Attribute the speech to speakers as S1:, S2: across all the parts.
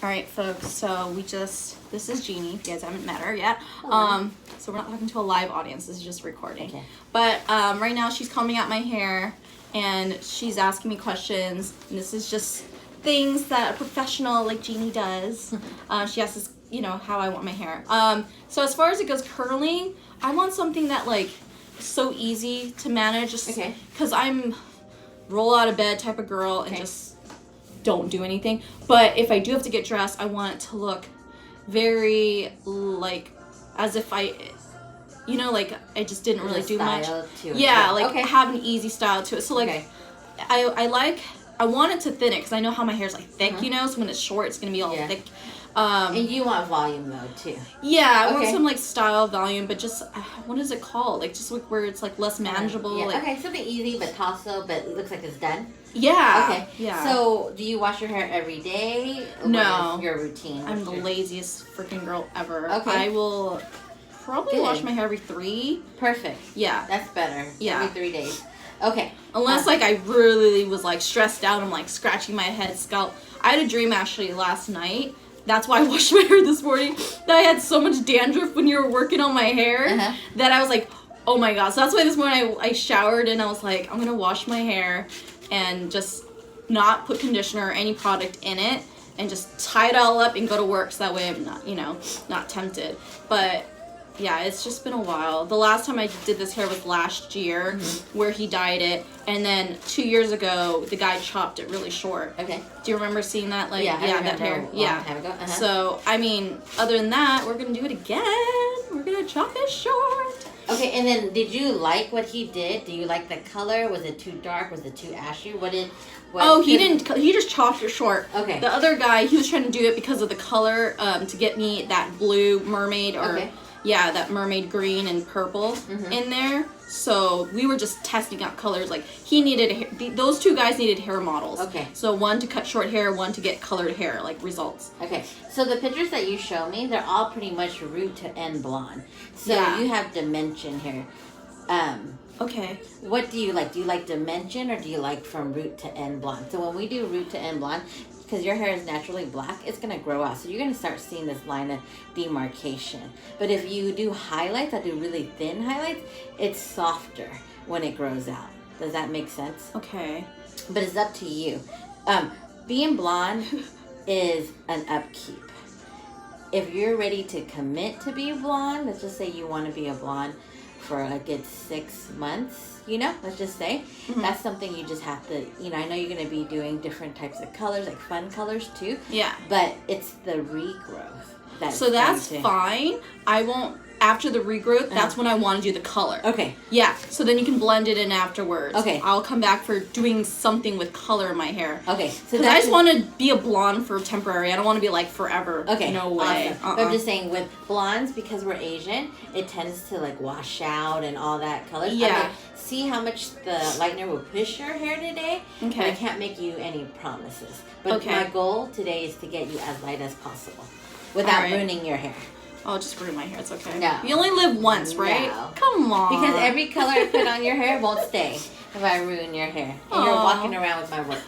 S1: All right, folks, so this is Jenie, if you guys haven't met her yet. So we're not talking to a live audience, this is just recording.
S2: Okay.
S1: But right now she's combing out my hair, and she's asking me questions, and this is just things that a professional like Jenie does. She asks us, you know, how I want my hair. So as far as it goes curling, I want something that like is so easy to manage, just because I'm roll out of bed type of girl and just don't do anything. But if I do have to get dressed, I want it to look very like as if I, you know, like I just didn't really do much. Yeah, like have an easy style to it. So like I want it to thin it because I know how my hair's like thick, you know. So when it's short, it's gonna be all thick.
S2: And you want volume though too.
S1: Yeah, I want some like style volume, but just what is it called? Like just like where it's like less manageable.
S2: Yeah.
S1: Like,
S2: Okay, something easy but tassel, but it looks like it's done.
S1: Yeah.
S2: Okay.
S1: Yeah.
S2: So do you wash your hair every day?
S1: No.
S2: What is your routine?
S1: I'm the laziest freaking girl ever.
S2: Okay.
S1: I will probably wash my hair every 3.
S2: Perfect.
S1: Yeah.
S2: That's better.
S1: Yeah.
S2: Every 3 days. Okay.
S1: Unless like I really was like stressed out, I'm like scratching my head, scalp. I had a dream actually last night. That's why I washed my hair this morning. That I had so much dandruff when you were working on my hair that I was like, oh my god. So that's why this morning I showered and I was like, I'm gonna wash my hair and just not put conditioner or any product in it and just tie it all up and go to work, so that way I'm not, you know, not tempted. But yeah, it's just been a while. The last time I did this hair was last year, where he dyed it, and then 2 years ago the guy chopped it really short. Okay. Do you remember seeing that? Like, yeah, that hair. Yeah.
S2: Time ago.
S1: So I mean, other than that, we're gonna do it again. We're gonna chop it short.
S2: Okay, and then did you like what he did? Do you like the color? Was it too dark? Was it too ashy?
S1: He didn't. He just chopped it short. Okay. The other guy, he was trying to do it because of the color, to get me that blue mermaid or that mermaid green and purple in there. So we were just testing out colors. Like he needed those two guys needed hair models. Okay. So one to cut short hair, one to get colored hair, like results.
S2: Okay. So the pictures that you show me, they're all pretty much root to end blonde. So you have dimension here.
S1: Okay.
S2: What do you like? Do you like dimension or do you like from root to end blonde? So when we do root to end blonde, because your hair is naturally black, it's going to grow out. So you're going to start seeing this line of demarcation. But if you do highlights, I do really thin highlights, it's softer when it grows out. Does that make sense?
S1: Okay.
S2: But it's up to you. Being blonde is an upkeep. If you're ready to commit to be a blonde, let's just say you want to be a blonde for a good 6 months, you know, let's just say, that's something you just have to, you know, I know you're going to be doing different types of colors, like fun colors too. Yeah. But it's the regrowth.
S1: So that's fine. I won't, after the regrowth, that's when I want to do the color. Okay. Yeah, so then you can blend it in afterwards. Okay. I'll come back for doing something with color in my hair. Okay. So I just want to be a blonde for temporary. I don't want to be like forever. Okay. No way.
S2: Awesome. But I'm just saying with blondes, because we're Asian, it tends to like wash out and all that color. Yeah. See how much the lightener will push your hair today. Okay. But I can't make you any promises. But my goal today is to get you as light as possible without ruining your hair.
S1: Oh, just ruin my hair. It's okay. No. You only live once, right?
S2: No.
S1: Come on.
S2: Because every color I put on your hair won't stay if I ruin your hair. And you're walking around with my work.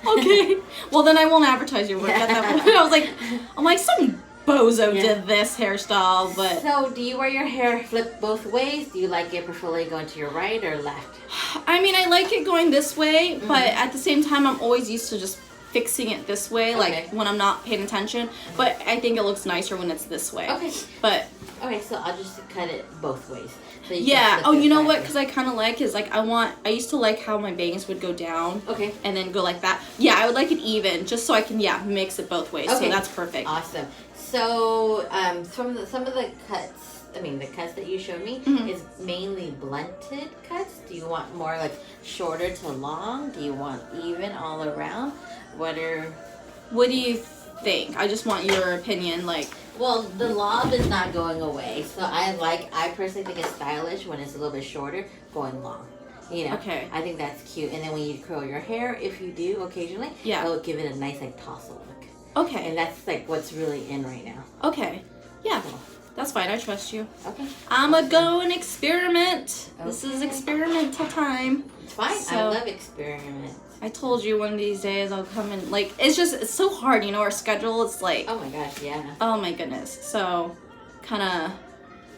S1: Okay. Well, then I won't advertise your work at that point. I'm like, some bozo did this hairstyle, but...
S2: So, do you wear your hair flipped both ways? Do you like it preferably going to your right or left?
S1: I mean, I like it going this way, but at the same time, I'm always used to just fixing it this way, like when I'm not paying attention. But I think it looks nicer when it's this way. Okay. But
S2: okay, so I'll just cut it both ways. So
S1: you know what? Because I kind of like is like I used to like how my bangs would go down. Okay. And then go like that. Yeah, I would like it even, just so I can mix it both ways. Okay. So that's perfect.
S2: Awesome. So some of the cuts. I mean, the cuts that you showed me is mainly blunted cuts. Do you want more like shorter to long? Do you want even all around? What
S1: do you think? I just want your opinion. Like,
S2: well, the lob is not going away, so I personally think it's stylish when it's a little bit shorter, going long. You know, I think that's cute. And then when you curl your hair, if you do occasionally, it'll give it a nice like tassel look. Okay. And that's like what's really in right now.
S1: Okay. Yeah. So, that's fine. I trust you. Okay. I'm going to go and experiment. Okay. This is experimental time.
S2: It's fine. So, I love experiments.
S1: I told you one of these days I'll come in. Like, it's so hard, you know, our schedule is like...
S2: Oh my gosh, yeah.
S1: Oh my goodness. So, kind of,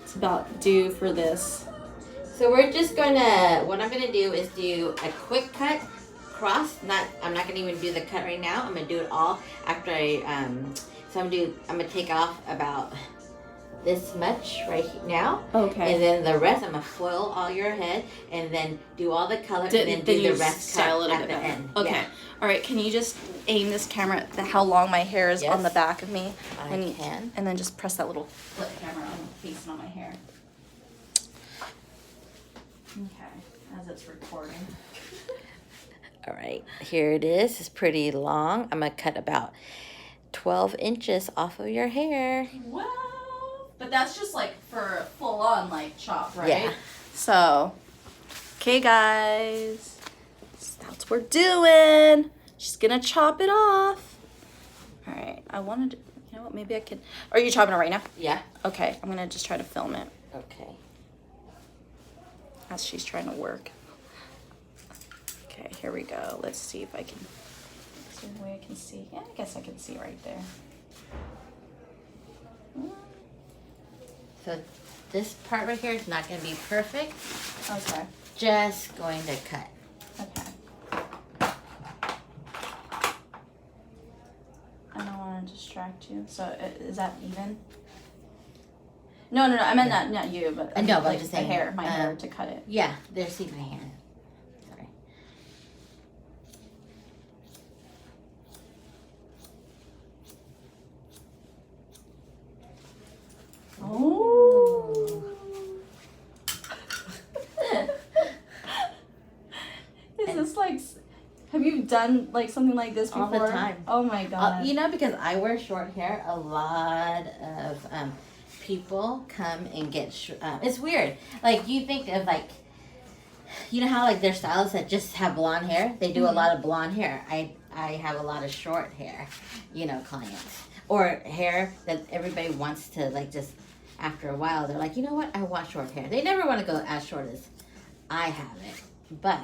S1: it's about due for this.
S2: So we're just gonna, what I'm gonna do is do a quick cut, cross, I'm not gonna even do the cut right now. I'm gonna do it all after so I'm gonna take off about this much right now.
S1: Okay.
S2: And then the rest, I'm gonna foil all your head and then do all the color and then do the rest
S1: style
S2: cut
S1: it
S2: at the end.
S1: Okay.
S2: Yeah.
S1: All right. Can you just aim this camera at how long my hair is on the
S2: Yes.
S1: back of me?
S2: I can.
S1: And then just press that little flip camera on facing on my hair. Okay. As it's recording.
S2: All right, here it is. It's pretty long. I'm gonna cut about 12 inches off of your hair.
S1: Wow. But that's just like for a full on like chop, right?
S2: Yeah.
S1: So, okay guys, that's what we're doing. She's gonna chop it off. All right, I wanted to, you know what, maybe I could, are you chopping it right now?
S2: Yeah.
S1: Okay, I'm gonna just try to film it
S2: Okay.
S1: as she's trying to work. Okay, here we go. Let's see if I can, is there a way I can see? Yeah, I guess I can see right there.
S2: So this part right here is not going to be perfect.
S1: Okay.
S2: Just going to cut.
S1: Okay. I don't want to distract you. So is that even? No. I meant not you, but
S2: No, but
S1: like
S2: I'm just
S1: the
S2: saying,
S1: hair, my hair to cut it.
S2: Yeah, there's see my hand. Sorry.
S1: Oh. Is this like? Have you done like something like this before?
S2: All the time.
S1: Oh my god.
S2: You know, because I wear short hair, a lot of people come and get. It's weird. Like you think of like, you know how like there's stylists that just have blonde hair. They do a lot of blonde hair. I have a lot of short hair, you know, clients or hair that everybody wants to like just. After a while, they're like, you know what? I want short hair. They never want to go as short as I have it, but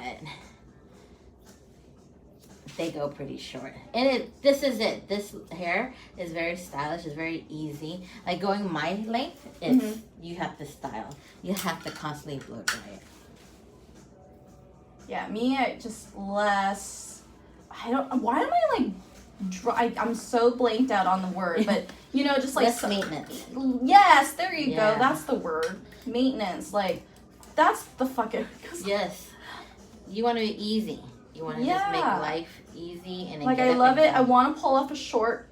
S2: they go pretty short. And this is it. This hair is very stylish. It's very easy. Like going my length, it's you have to style. You have to constantly blow dry it.
S1: Yeah, me, I just less. I don't. Why am I like? I'm so blanked out on the word, but you know, just like
S2: less maintenance.
S1: Yes, there you
S2: Yeah.
S1: go. That's the word. Maintenance. Like, that's the fucking.
S2: Yes, you want to be easy. You want to just make life easy and then
S1: like
S2: get
S1: I
S2: up
S1: love
S2: and
S1: it. I want to pull off a short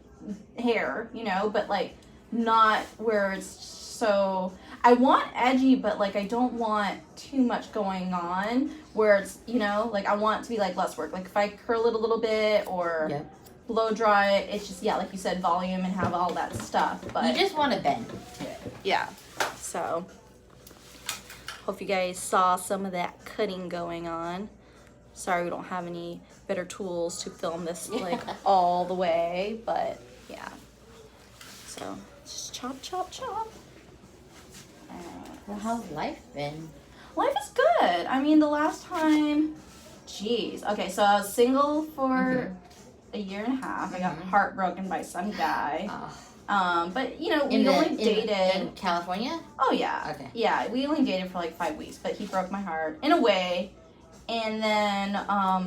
S1: hair, you know, but like not where it's so. I want edgy, but like I don't want too much going on where it's, you know, like I want it to be like less work. Like if I curl it a little bit or.
S2: Yep.
S1: Blow dry it, it's just, yeah, like you said, volume and have all that stuff, but
S2: You just want to bend to it.
S1: yeah. So hope you guys saw some of that cutting going on. Sorry we don't have any better tools to film this like all the way, but yeah. So just chop.
S2: Well, how's life been?
S1: Life is good. I mean, the last time, geez. Okay, so I was single for a year and a half. I got heartbroken by some guy. But you know, we only dated
S2: in California.
S1: Oh yeah.
S2: Okay.
S1: Yeah, we only dated for like 5 weeks, but he broke my heart in a way. And then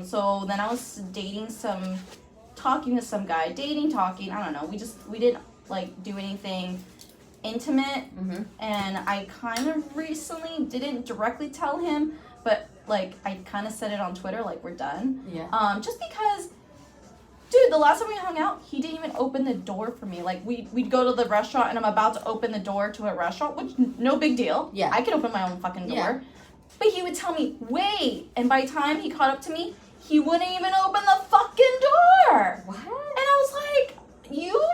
S1: so then I was talking to some guy, talking, I don't know. We didn't like do anything intimate. And I kind of recently didn't directly tell him, but like I kind of said it on Twitter, like we're done.
S2: Yeah.
S1: Just because, dude, the last time we hung out, he didn't even open the door for me. Like we'd go to the restaurant and I'm about to open the door to a restaurant, which no big deal.
S2: Yeah.
S1: I can open my own fucking door.
S2: Yeah.
S1: But he would tell me, wait. And by the time he caught up to me, he wouldn't even open the fucking door.
S2: What?
S1: And I was like, you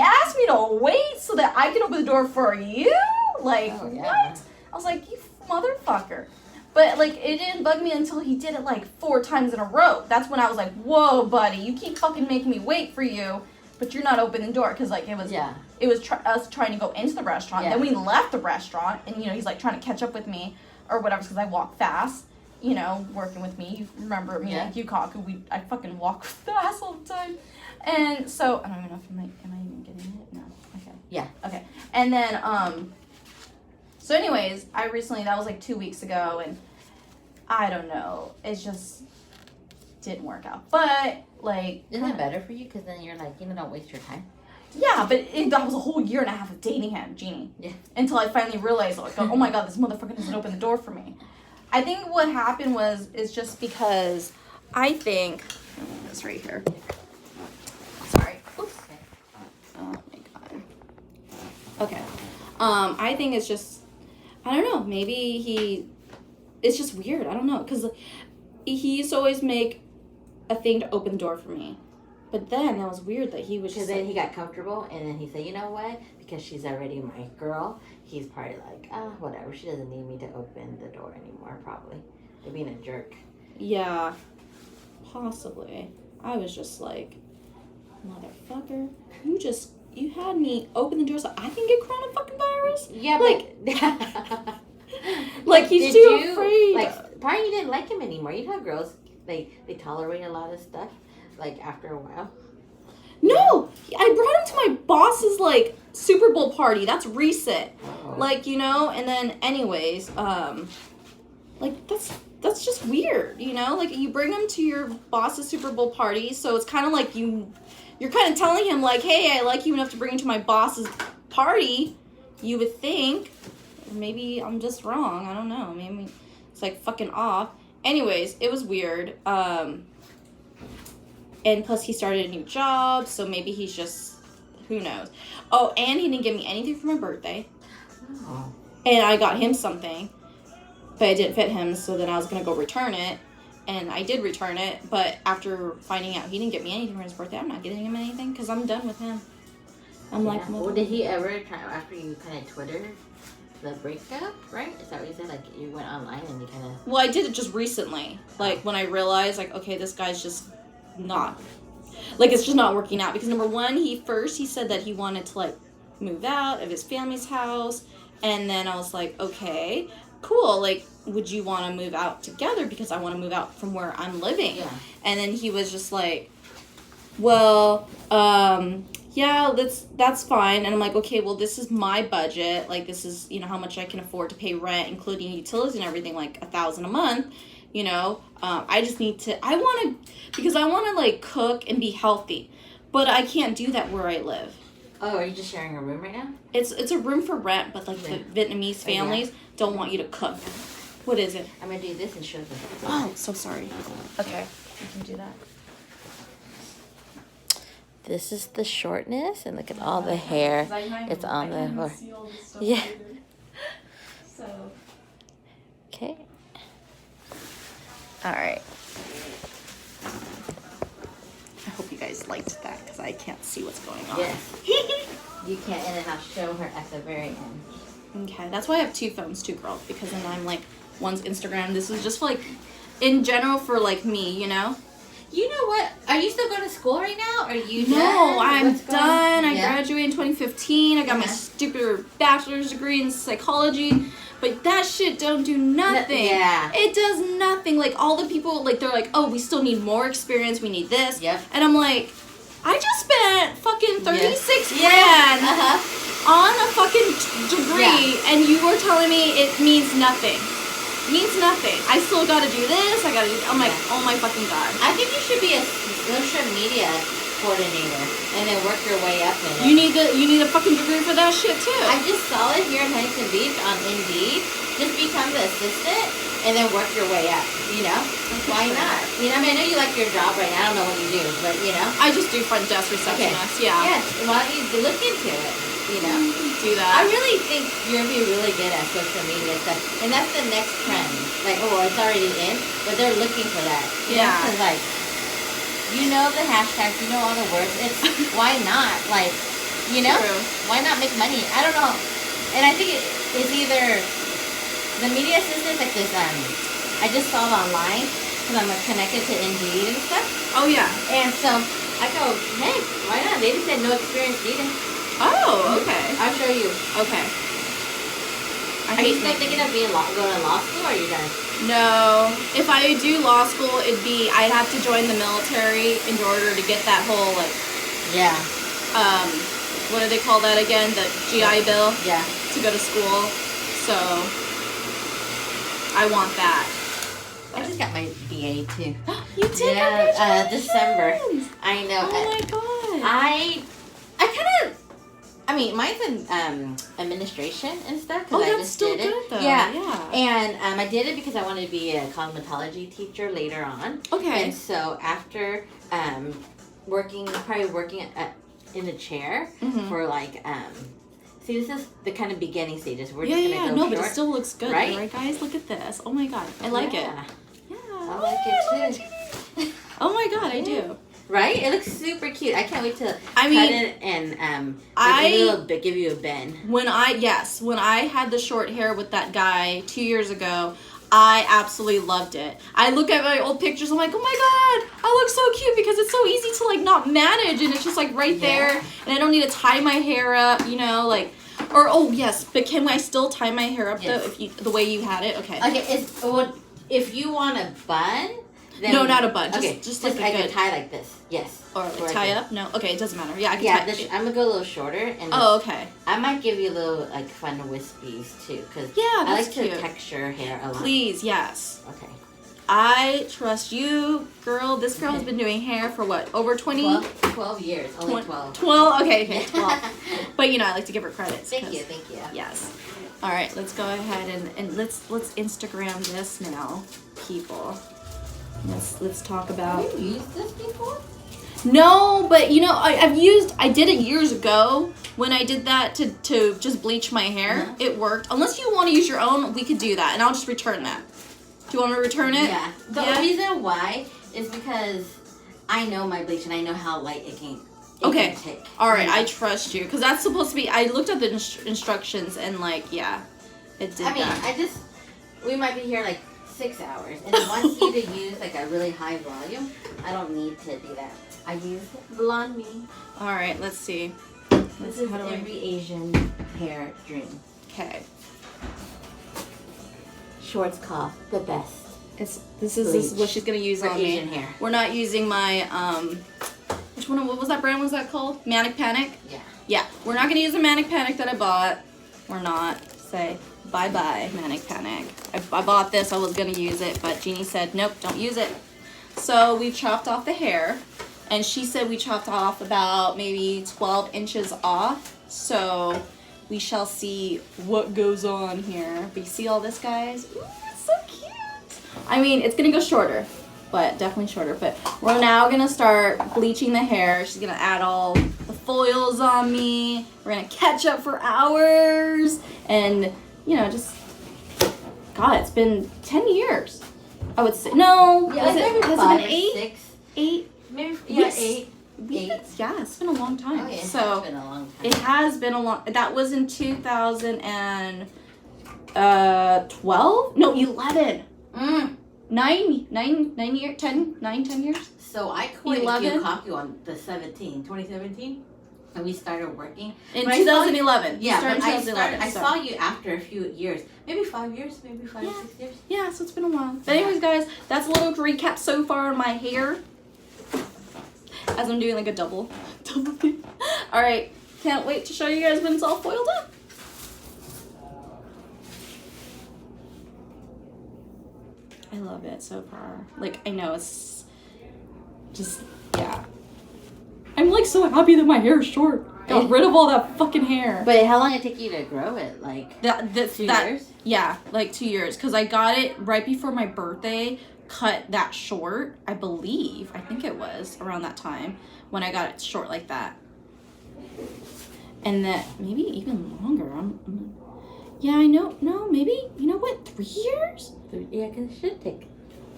S1: asked me to wait so that I can open the door for you? Like,
S2: Oh, yeah.
S1: what? I was like, you motherfucker. But, like, it didn't bug me until he did it, like, 4 times in a row. That's when I was like, whoa, buddy, you keep fucking making me wait for you, but you're not opening the door. Because, like, it was us trying to go into the restaurant.
S2: Yeah.
S1: Then we left the restaurant, and, you know, he's, like, trying to catch up with me or whatever because I walk fast. you know, working with me. You remember me, like, you caught, I fucking walk with the ass all the time. And so, I don't even know if am I even getting it? No. Okay.
S2: Yeah.
S1: Okay. And then, so anyways, that was like 2 weeks ago, and I don't know, it just didn't work out. But, like...
S2: Isn't that better for you? Because then you're like, don't waste your time.
S1: Yeah, but that was a whole year and a half of dating him, Jenie.
S2: Yeah.
S1: Until I finally realized, like, oh my god, this motherfucker doesn't open the door for me. I think what happened is just because I think... This right here. Sorry. Oops. Oh my god. Okay. I think it's just... I don't know. Maybe it's just weird. I don't know. Because he used to always make a thing to open the door for me. But then that was weird that he was just...
S2: Because then he got comfortable, and then he said, you know what? Because she's already my girl, he's probably like, whatever. She doesn't need me to open the door anymore, probably. They're being a jerk.
S1: Yeah. Possibly. I was just like, motherfucker, you had me open the door so I can get coronavirus?
S2: Yeah,
S1: like... like, he's too afraid.
S2: Like, probably you didn't like him anymore. You know how girls, they tolerate a lot of stuff, like, after a while.
S1: No! I brought him to my boss's, like, Super Bowl party. That's recent.
S2: Oh.
S1: Like, you know, and then anyways, like, that's just weird, you know? Like, you bring him to your boss's Super Bowl party, so it's kind of like you're kind of telling him, like, hey, I like you enough to bring him to my boss's party, you would think. Maybe I'm just wrong. I don't know. Maybe it's, like, fucking off. Anyways, it was weird. And plus he started a new job, so maybe he's just, who knows. Oh, and he didn't give me anything for my birthday.
S2: Oh.
S1: And I got him something, but it didn't fit him, so then I was going to go return it. And I did return it, but after finding out he didn't get me anything for his birthday, I'm not getting him anything, because I'm done with him. I'm like...
S2: Well, did he ever, after you kind of Twittered the breakup, right? Is that what you said? Like, you went online and you kind of...
S1: Well, I did it just recently. Like, when I realized, like, okay, this guy's just not... Like, it's just not working out. Because, number one, he said that he wanted to, like, move out of his family's house. And then I was like, okay, cool. Like, would you want to move out together? Because I want to move out from where I'm living.
S2: Yeah.
S1: And then he was just like, well, yeah, that's fine. And I'm like, okay, well, this is my budget. Like, this is, you know, how much I can afford to pay rent, including utilities and everything, like $1,000 a month, you know. I just need to, because I want to, like, cook and be healthy. But I can't do that where I live.
S2: Oh, are you just sharing a room right now?
S1: It's a room for rent, but, like, the Vietnamese families don't want you to cook. What is it?
S2: I'm going to do this and show them.
S1: Oh, so sorry. Okay, you can do that.
S2: This is the shortness, and look at all the hair. It's on the floor. Yeah.
S1: So.
S2: Okay. All right.
S1: I hope you guys liked that, because I can't see what's going on.
S2: Yes. You can't, and then I'll show her at the very end.
S1: Okay, that's why I have two phones too, girl, because then I'm like, one's Instagram. This is just like, in general for like me, you know?
S2: You know what? Are you still going to school right now? Or are you done?
S1: No, I'm done. I
S2: Yeah.
S1: graduated in 2015. I got my stupid bachelor's degree in psychology. But that shit don't do nothing.
S2: Yeah.
S1: It does nothing. Like, all the people, like, they're like, oh, we still need more experience. We need this.
S2: Yep.
S1: And I'm like, I just spent fucking 36
S2: Yeah.
S1: grand
S2: Uh-huh.
S1: on a fucking degree, and you were telling me it means nothing. Means nothing. I still gotta do this. I gotta do. I'm like, oh my fucking god.
S2: I think you should be a social media coordinator and then work your way up in it.
S1: You need a fucking degree for that shit too.
S2: I just saw it here in Huntington Beach on Indeed. Just become the assistant and then work your way up. You know, why not? You know, I mean, I know you like your job right now. I don't know what you do, but you know,
S1: I just do front desk receptionist. Yeah.
S2: Yes. Why don't you look into it? You know,
S1: do that.
S2: I really think you're gonna be really good at social media stuff, and that's the next trend. Like, oh, it's already in, but they're looking for that.
S1: Yeah.
S2: Because like, you know the hashtags, you know all the words. It's why not? Like, you know,
S1: True.
S2: Why not make money? I don't know. And I think it's either the media assistant, like this. I just saw it online because I'm connected to Indeed and stuff.
S1: Oh yeah.
S2: And so I go, hey, why not? They just said no experience needed.
S1: Oh, okay.
S2: I'll show you.
S1: Okay.
S2: Are you still thinking of going to law school, or are you done?
S1: No. If I do law school, I'd have to join the military in order to get that whole, like...
S2: Yeah.
S1: What do they call that again? The GI Bill?
S2: Yeah.
S1: To go to school. So, I want that.
S2: I just got my BA too.
S1: You did?
S2: Yeah, December. I know.
S1: Oh my god.
S2: I kind of... I mean, mine's in administration and stuff.
S1: Oh,
S2: I
S1: that's
S2: just
S1: still
S2: did
S1: good
S2: it.
S1: though.
S2: Yeah. And I did it because I wanted to be a cosmetology teacher later on.
S1: Okay.
S2: And so after working in a chair for like see, this is the kind of beginning stages. We're just gonna go
S1: no,
S2: short,
S1: but it still looks good,
S2: right?
S1: Guys, look at this. Oh my god, I like it. Yeah,
S2: I like it too.
S1: Oh my god, I do.
S2: Right? It looks super cute. I can't wait to cut it and give you a bend.
S1: When I had the short hair with that guy 2 years ago, I absolutely loved it. I look at my old pictures, I'm like, oh my god, I look so cute because it's so easy to like not manage, and it's just like right there, and I don't need to tie my hair up, you know, like, or oh yes, but can I still tie my hair up though if the way you had it? Okay.
S2: Okay, if you want a bun. Then,
S1: no, not a bun. Just like
S2: I can tie like this. Yes.
S1: Or like tie up? No. Okay, it doesn't matter. Yeah, I can tie.
S2: I'm gonna go a little shorter. And
S1: okay.
S2: I might give you a little like fun wispies too, because
S1: I like
S2: to texture hair a lot.
S1: Please, yes.
S2: Okay.
S1: I trust you, girl. This girl has been doing hair for what? Over 20?
S2: 12 years. Only 12.
S1: 12? Okay, 12. But you know, I like to give her credit.
S2: Thank you.
S1: Yes. All right, let's go ahead and let's Instagram this now, people. Let's talk about.
S2: Have you used this before?
S1: No, but you know, I did it years ago when I did that to just bleach my hair.
S2: Uh-huh.
S1: It worked. Unless you want to use your own, we could do that, and I'll just return that. Do you want me to return it?
S2: Yeah. The reason why is because I know my bleach and I know how light it can.
S1: Okay. All right, I trust you because that's supposed to be. I looked at the instructions and like, yeah, it did.
S2: We might be here like 6 hours, and it wants you to use like a really high volume. I don't need to do that. I use Blonde Me.
S1: All right, let's see.
S2: This is every Asian hair dream.
S1: Okay.
S2: Schwarzkopf Cough, the best.
S1: This is what she's gonna use
S2: for
S1: on
S2: Asian
S1: me.
S2: hair.
S1: We're not using my which one? What was that brand? Was that called? Manic Panic.
S2: Yeah.
S1: Yeah, we're not gonna use the Manic Panic that I bought. We're not. Say bye-bye, Manic Panic. I bought this, I was gonna use it, but Jeannie said, nope, don't use it. So we chopped off the hair, and she said we chopped off about maybe 12 inches off. So we shall see what goes on here. But you see all this, guys? Ooh, it's so cute. I mean, it's gonna go shorter, but definitely shorter. But we're now gonna start bleaching the hair. She's gonna add all the foils on me. We're gonna catch up for hours, and you know, just God, it's been 10 years. I would say no.
S2: Yeah, has it been 8? 6?
S1: 8?
S2: Maybe
S1: Yes.
S2: 8.
S1: Yeah, it's been a long time.
S2: Oh, yeah,
S1: so
S2: it has been a long time.
S1: it has been a long. That was in 2012. No, 11. 9 years. 10 years.
S2: So I quit
S1: 11?
S2: Gyokaku on the 2017, and we started working.
S1: In 2011.
S2: Yeah,
S1: started
S2: but
S1: in 2011.
S2: I saw you after a few years. Maybe 5 years, maybe 5 or 6 years.
S1: Yeah, so it's been a while. But anyways, guys, that's a little recap so far on my hair. As I'm doing like a double thing. All right, can't wait to show you guys when it's all foiled up. I love it so far. Like, I know it's just, yeah. I'm like so happy that my hair is short. Got rid of all that fucking hair.
S2: But how long did it take you to grow it? Like 2 years?
S1: Yeah, like 2 years. Because I got it right before my birthday, cut that short, I believe. I think it was around that time when I got it short like that. And that, maybe even longer. Yeah, I know. No, maybe, you know what, 3 years?
S2: Yeah, because it should take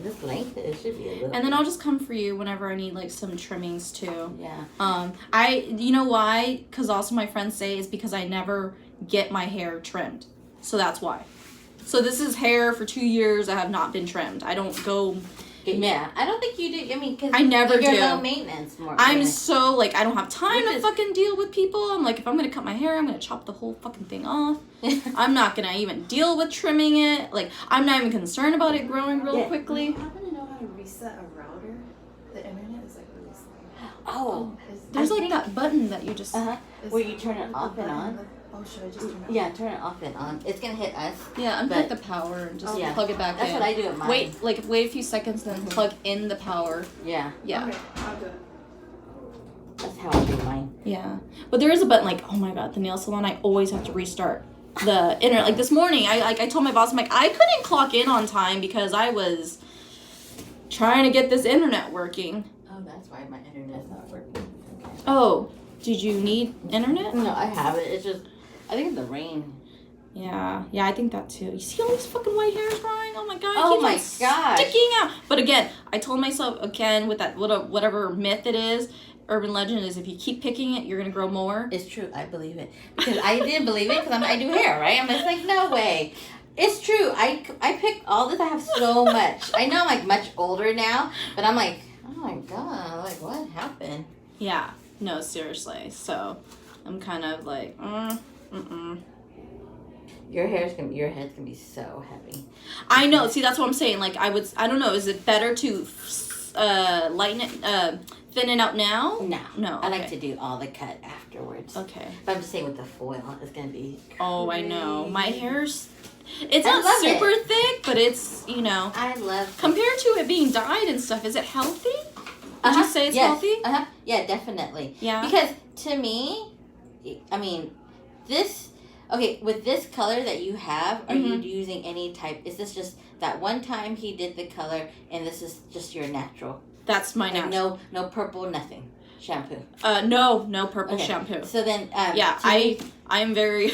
S2: this length. It should be a little.
S1: And then I'll just come for you whenever I need like some trimmings too.
S2: Yeah.
S1: You know why? Because also my friends say it's because I never get my hair trimmed. So that's why. So this is hair for 2 years. I have not been trimmed. I don't go
S2: Yeah, I don't think you do. I mean, because
S1: I never
S2: you're
S1: do.
S2: low maintenance more.
S1: I'm so, like, I don't have time to
S2: Which is-
S1: fucking deal with people. I'm like, if I'm gonna cut my hair, I'm gonna chop the whole fucking thing off. I'm not gonna even deal with trimming it. Like, I'm not even concerned about it growing real quickly.
S3: Do you happen to know how to reset a router? The internet is like really slow.
S2: Oh,
S1: There's
S2: I
S1: like
S2: think-
S1: that button that you just.
S3: Is
S2: where you
S3: it
S2: turn it
S3: the
S2: off and
S3: button
S2: on.
S3: that- Oh, should I just turn it off?
S2: Yeah, turn it off and on. It's gonna hit us.
S1: Yeah, unplug
S2: But-
S1: the power and just
S2: Yeah.
S1: plug it back
S2: That's
S1: in.
S2: what I do at mine.
S1: Wait a few seconds, then plug in the power.
S2: Yeah,
S1: Yeah.
S3: Okay, I'll do it.
S2: that's how I do mine.
S1: Yeah. But there is a button like, oh my god, the nail salon, I always have to restart the internet. Like this morning, I told my boss, I'm like, I couldn't clock in on time because I was trying to get this internet working.
S2: Oh, that's why my internet's not working. Okay.
S1: Oh, did you need internet?
S2: No, I have it. It's just, I think it's the rain.
S1: Yeah, I think that too. You see all these fucking white hairs growing? Oh my god, it
S2: Oh
S1: keeps
S2: my
S1: on
S2: gosh.
S1: sticking out. But again, I told myself again with that whatever myth it is, urban legend is if you keep picking it, you're gonna grow more.
S2: It's true. I believe it because I didn't believe it because I do hair, right? I'm just like, no way. It's true. I picked all this. I have so much. I know I'm like much older now, but I'm like, oh my god, like what happened?
S1: Yeah, no, seriously. So I'm kind of like,
S2: Your head's gonna be so heavy.
S1: I know. See, that's what I'm saying. Like, I don't know. Is it better to lighten it, thin it out now? No.
S2: I like
S1: okay.
S2: to do all the cut afterwards.
S1: Okay.
S2: But I'm just saying with the foil, it's gonna be.
S1: Oh, I know. My
S2: crazy.
S1: hair's. It's
S2: I
S1: not
S2: love
S1: super
S2: it.
S1: thick, but it's
S2: I love.
S1: compared to it being dyed and stuff. Is it healthy? Would you say it's
S2: yes.
S1: healthy?
S2: Yeah, definitely.
S1: Yeah.
S2: Because to me, I mean, this. Okay, with this color that you have, are you using any type? Is this just that one time he did the color, and this is just your natural?
S1: That's my
S2: Like
S1: natural.
S2: no purple, nothing. Shampoo.
S1: No purple
S2: Okay.
S1: shampoo.
S2: So then,
S1: Yeah,
S2: to me-
S1: I'm very.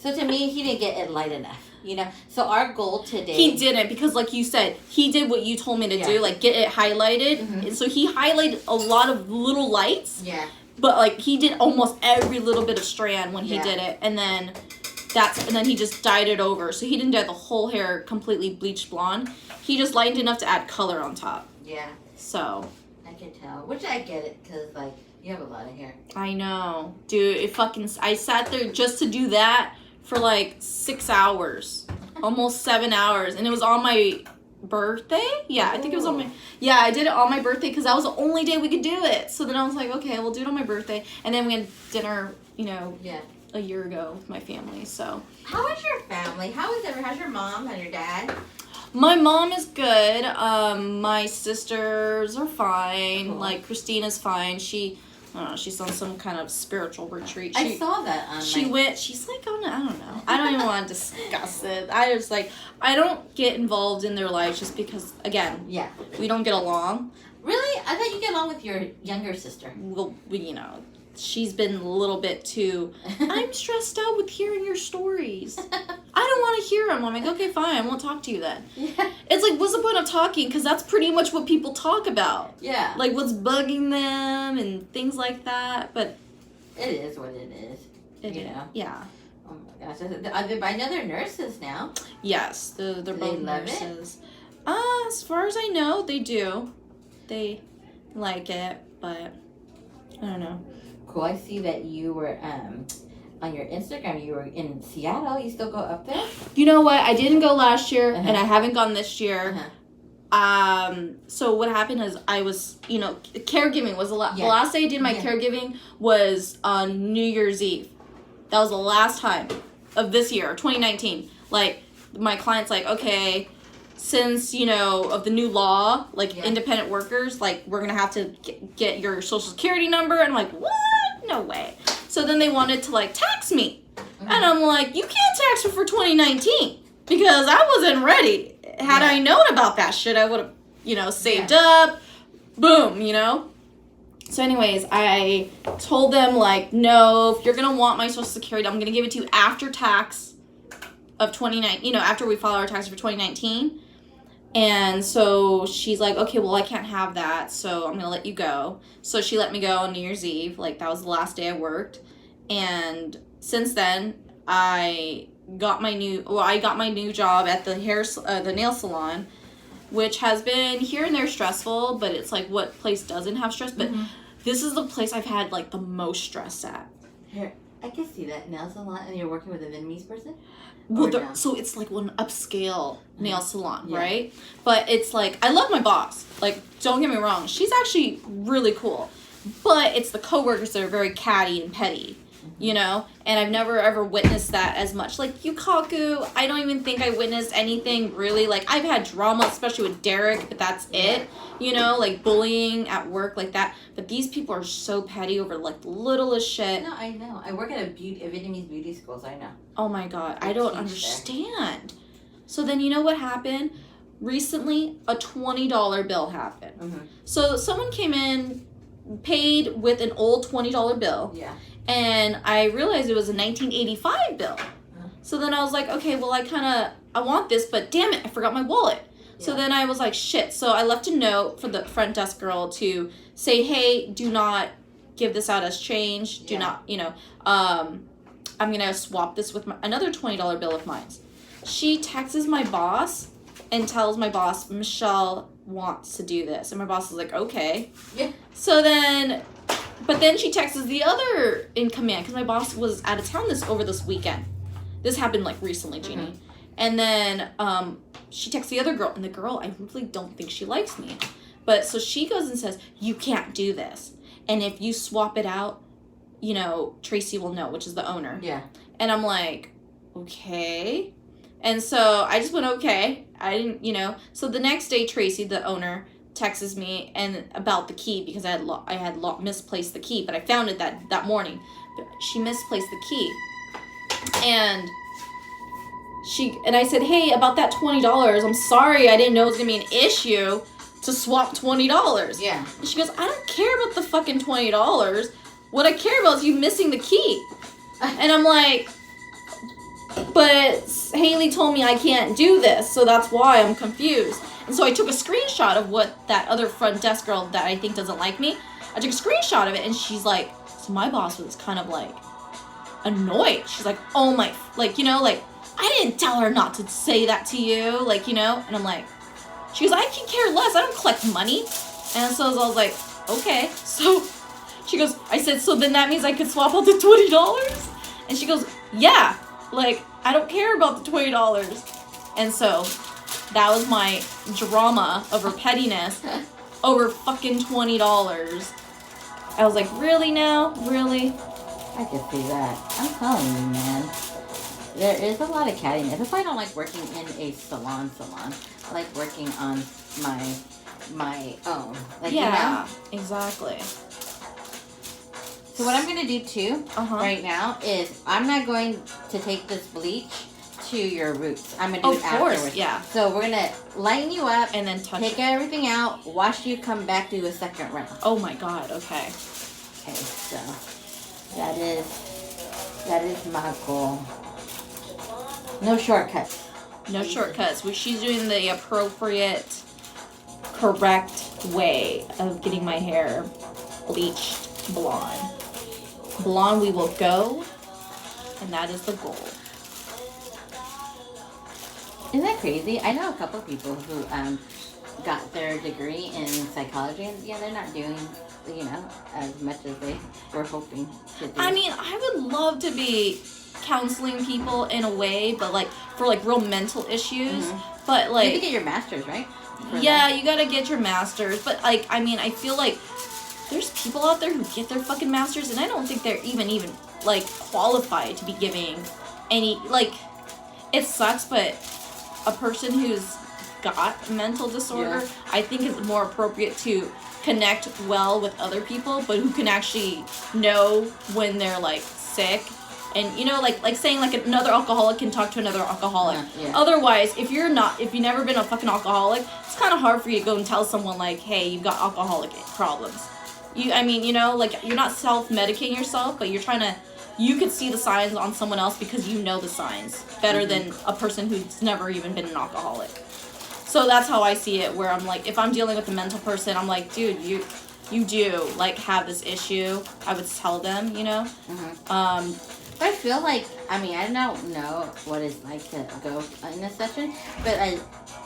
S2: So to me, he didn't get it light enough. You know. So our goal today.
S1: He didn't because, like you said, he did what you told me to do, like get it highlighted. And so he highlighted a lot of little lights.
S2: Yeah.
S1: But like he did almost every little bit of strand when he
S2: Yeah.
S1: did it, and then he just dyed it over. So he didn't dye the whole hair completely bleached blonde. He just lightened enough to add color on top.
S2: Yeah.
S1: So
S2: I can tell. Which I get it because like you have a lot of hair.
S1: I know, dude. I sat there just to do that for like 6 hours, almost 7 hours, and it was on my birthday. Yeah, I think it was on my. Yeah, I did it on my birthday because that was the only day we could do it. So then I was like, okay, we'll do it on my birthday, and then we had dinner.
S2: Yeah.
S1: A year ago with my family. So
S2: How is your family? How's your mom and your dad?
S1: my mom is good. My sisters are fine.
S2: Cool.
S1: Like Christina's fine. She, I don't know, she's on some kind of spiritual retreat.
S2: I saw that on
S1: She's like on, I don't know. I don't even want to discuss it. I don't get involved in their lives just because, again,
S2: Yeah.
S1: we don't get along.
S2: Really? I thought you get along with your younger sister.
S1: Well, she's been a little bit too, I'm stressed out with hearing your stories. I don't want to hear them. I'm like, okay, fine. I won't talk to you then.
S2: Yeah.
S1: It's like, what's the point of talking? Because that's pretty much what people talk about.
S2: Yeah.
S1: Like, what's bugging them and things like that. But
S2: It is what it is.
S1: it
S2: You
S1: is.
S2: know?
S1: Yeah.
S2: Oh my gosh. I know they're nurses now.
S1: Yes, they're
S2: Do
S1: both
S2: they love it?
S1: nurses. As far as I know, they do. They like it, but I don't know.
S2: Cool. I see that you were on your Instagram. You were in Seattle. You still go up there?
S1: You know what? I didn't go last year,
S2: Uh-huh.
S1: and I haven't gone this year.
S2: Uh-huh.
S1: So what happened is I was, caregiving was the
S2: Yeah.
S1: last day I did my
S2: Yeah.
S1: caregiving was on New Year's Eve. That was the last time of this year, 2019. Like, my client's like, okay, since, of the new law, like,
S2: Yeah.
S1: independent workers, like, we're going to have to get your social security number. And I'm like, what? No way. So then they wanted to, like, tax me. And I'm like, you can't tax me for 2019 because I wasn't ready. Had
S2: Yeah.
S1: I known about that shit, I would have, saved up. Boom, So anyways, I told them, like, no, if you're going to want my social security, I'm going to give it to you after tax of 2019, after we file our taxes for 2019. And so she's like, okay, well, I can't have that, so I'm going to let you go. So she let me go on New Year's Eve. Like, that was the last day I worked. And since then, I got my new job at the nail salon. which has been here and there stressful, but it's like what place doesn't have stress? But this is the place I've had like the most stress at.
S2: Here, I can see that nail salon, and you're working with a Vietnamese person.
S1: Well,
S2: No?
S1: so it's like an upscale nail salon, right? But it's like, I love my boss. Like, don't get me wrong. She's actually really cool. But it's the coworkers that are very catty and petty, you know? And I've never ever witnessed that as much. Like, Yukaku, I don't even think I witnessed anything really. Like, I've had drama, especially with Derek, but that's it. You know, like bullying at work, like that. But these people are so petty over like the littlest shit.
S2: No, I know. I work at a Vietnamese beauty school, so I know.
S1: Oh my god, I don't understand. So then you know what happened? Recently, a $20 bill happened. So someone came in, paid with an old $20 bill.
S2: Yeah.
S1: And I realized it was a 1985 bill. So then I was like, okay, well I want this, but damn it, I forgot my wallet. So then I was like, shit. So I left a note for the front desk girl to say, hey, do not give this out as change. Do not, you know, I'm going to swap this with another $20 bill of mine. She texts my boss and tells my boss, Michelle wants to do this. And my boss is like, okay.
S2: Yeah.
S1: So then, but then she texts the other in command because my boss was out of town over this weekend. This happened like recently, Jenie. And then she texts the other girl, and the girl, I really don't think she likes me. But so she goes and says, you can't do this. And if you swap it out, you know, Tracy will know, which is the owner.
S2: Yeah.
S1: And I'm like, okay. And so I just went, okay. I didn't, you know. So the next day, Tracy, the owner, texts me and about the key because I had misplaced the key, but I found it that morning. But she misplaced the key. And I said, hey, about that $20, I'm sorry, I didn't know it was gonna be an issue to swap $20.
S2: Yeah.
S1: And she goes, I don't care about the fucking $20. What I care about is you missing the key. And I'm like, but Haley told me I can't do this, so that's why I'm confused. And so I took a screenshot of what that other front desk girl that I think doesn't like me, I took a screenshot of it, and she's like, so my boss was kind of like annoyed. She's like, oh my, like, you know, like, I didn't tell her not to say that to you, like, you know? And I'm like, she goes, I can care less. I don't collect money. And so I was like, okay. So she goes, I said, so then that means I could swap out the $20? And she goes, yeah. Like, I don't care about the $20. And so that was my drama over pettiness over fucking $20. I was like, really now? Really?
S2: I can see that. I'm telling you, man. There is a lot of cattiness. That's why I don't like working in a salon. I like working on my own. Like,
S1: yeah,
S2: you know?
S1: Exactly.
S2: So what I'm going to do too right now is I'm not going to take this bleach to your roots. I'm going to do it afterwards. Of course,
S1: yeah.
S2: So we're going to lighten you up.
S1: And then
S2: take everything out, wash you, come back, do a second round.
S1: Oh my god, okay.
S2: Okay, so that is my goal. No shortcuts.
S1: No shortcuts. She's doing the appropriate, correct way of getting my hair bleached blonde. Blonde we will go, and that is the goal.
S2: Isn't that crazy? I know a couple people who got their degree in psychology, and yeah, they're not doing, you know, as much as they were hoping to do.
S1: I mean, I would love to be counseling people in a way, but like for like real mental issues. But like,
S2: you have to get your master's, right?
S1: Yeah, you gotta get your master's. But like, I mean, I feel like there's people out there who get their fucking masters, and I don't think they're even like qualified to be giving any, like, it sucks, but a person who's got a mental disorder, I think is more appropriate to connect well with other people, but who can actually know when they're like sick. And, you know, like saying, like, another alcoholic can talk to another alcoholic. Otherwise, if you've never been a fucking alcoholic, it's kind of hard for you to go and tell someone, like, hey, you've got alcoholic problems. I mean, you know, like, you're not self-medicating yourself, but you could see the signs on someone else because you know the signs better than a person who's never even been an alcoholic. So that's how I see it, where I'm like, if I'm dealing with a mental person, I'm like, dude, you do, like, have this issue. I would tell them, you know?
S2: But I feel like, I mean, I don't know what it's like to go in a session, but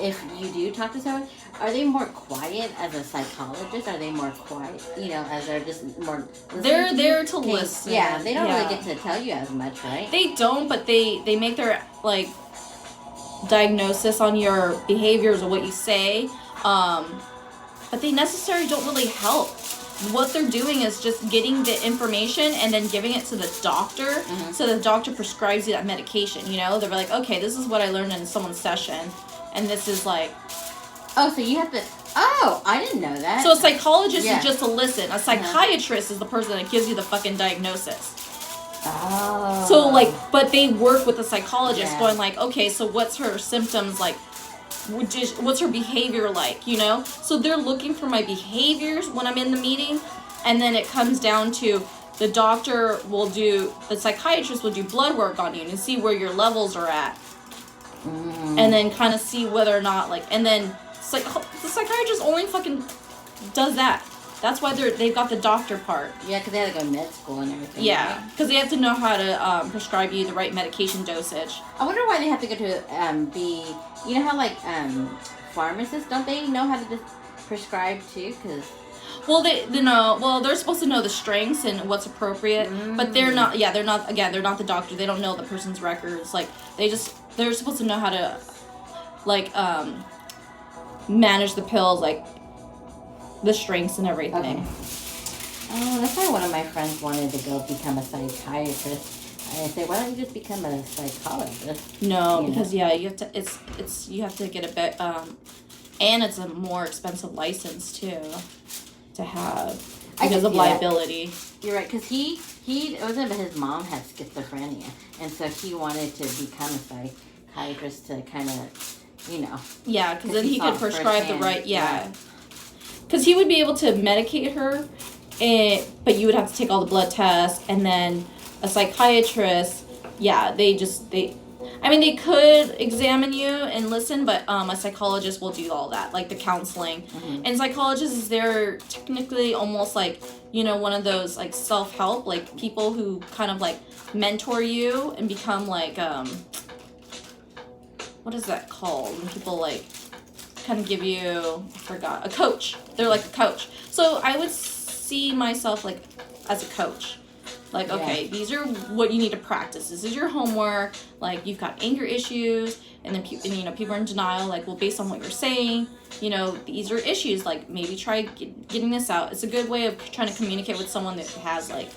S2: if you do talk to someone, are they more quiet as a psychologist? Are they more quiet, as they're just more listening
S1: They're
S2: to
S1: there
S2: you?
S1: to listen.
S2: Yeah, they don't
S1: Yeah.
S2: really get to tell you as much, right?
S1: They don't, but they make their, like, diagnosis on your behaviors or what you say, but they necessarily don't really help. What they're doing is just getting the information and then giving it to the doctor, so the doctor prescribes you that medication, They're like, okay, this is what I learned in someone's session, and this is like...
S2: Oh, so you have to... Oh, I didn't know that.
S1: So a psychologist is just to listen. A psychiatrist is the person that gives you the fucking diagnosis.
S2: Oh.
S1: So, like, but they work with the psychologist going like, okay, so what's her symptoms like? What's her behavior like, So they're looking for my behaviors when I'm in the meeting, and then it comes down to the psychiatrist will do blood work on you and see where your levels are at. And then kind of see whether or not, like, and then the psychiatrist only fucking does that. That's why they've got the doctor part.
S2: Yeah, because they had to go to med school and everything.
S1: Yeah, because they have to know how to prescribe you the right medication dosage.
S2: I wonder why they have to go to be... You know how, like, pharmacists, don't they know how to just prescribe, too? Because...
S1: Well, they're supposed to know the strengths and what's appropriate, but they're not the doctor. They don't know the person's records. Like, they're supposed to know how to, like, manage the pills, like, the strengths and everything.
S2: Okay. Oh, that's why one of my friends wanted to go become a psychiatrist. I said, why don't you just become a psychologist?
S1: No, because you have to. You have to get a bit, and it's a more expensive license too, to have because of liability.
S2: You're right, because he wasn't, but his mom had schizophrenia, and so he wanted to become a psychiatrist to kind of,
S1: Yeah, because then he could prescribe the right. Yeah. Because he would be able to medicate her, but you would have to take all the blood tests, and then a psychiatrist, they could examine you and listen, but a psychologist will do all that, like the counseling. And psychologists is there technically almost like, one of those like self-help, like people who kind of like mentor you and become like, what is that called? When people like kind of give you, a coach. They're like a coach. So I would see myself like as a coach. Like, okay, these are what you need to practice. This is your homework. Like, you've got anger issues, and then people are in denial. Like, well, based on what you're saying, these are issues. Like, maybe try getting this out. It's a good way of trying to communicate with someone that has like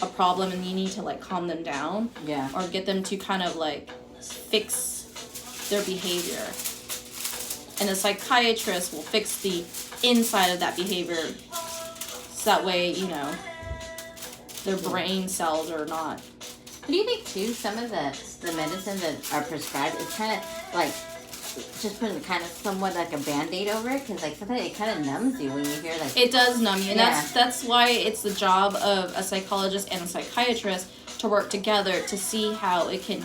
S1: a problem, and you need to like calm them down. Yeah. Or get them to kind of like fix their behavior. And a psychiatrist will fix the inside of that behavior, so that way, their brain cells are not.
S2: Do you think too some of the medicines that are prescribed is kind of like just putting kind of somewhat like a Band-Aid over it? Because like sometimes it kind of numbs you when you hear like...
S1: It does numb you, and that's why it's the job of a psychologist and a psychiatrist to work together to see how it can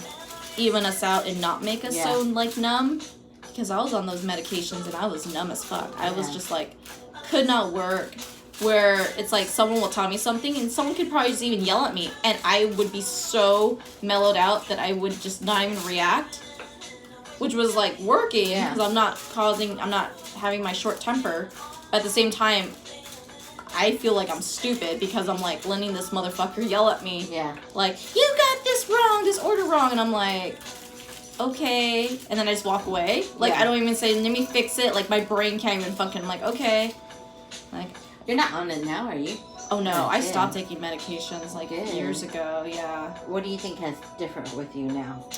S1: even us out and not make us so like numb. Because I was on those medications and I was numb as fuck. I was just like, could not work. Where it's like someone will tell me something and someone could probably just even yell at me and I would be so mellowed out that I would just not even react, which was like working because I'm not having my short temper, but at the same time I feel like I'm stupid because I'm like letting this motherfucker yell at me like, you got this order wrong, and I'm like, okay, and then I just walk away. Like I don't even say let me fix it. Like my brain can't even fucking, I'm like, okay, like.
S2: You're not on it now, are you?
S1: Oh no, I stopped taking medications like years ago,
S2: What do you think has different with you now?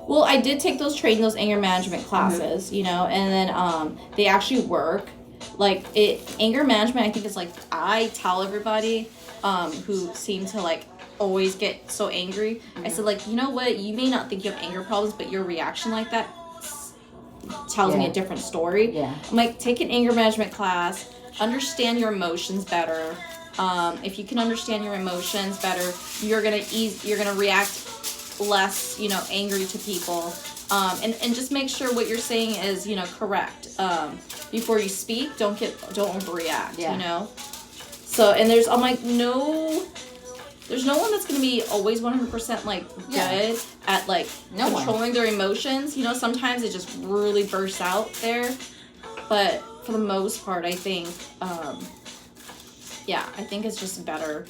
S1: Well, I did take those anger management classes, and then they actually work. Like anger management, I think is like, I tell everybody who seem to like always get so angry, I said like, you know what, you may not think you have anger problems, but your reaction like that tells me a different story. I'm like, take an anger management class. Understand your emotions better. If you can understand your emotions better, you're gonna react less, angry to people. And just make sure what you're saying is, correct. Before you speak, don't overreact. So, and I'm like, no, there's no one that's going to be always 100% like good at like controlling their emotions. You know, sometimes it just really bursts out there. But for the most part, I think, I think it's just better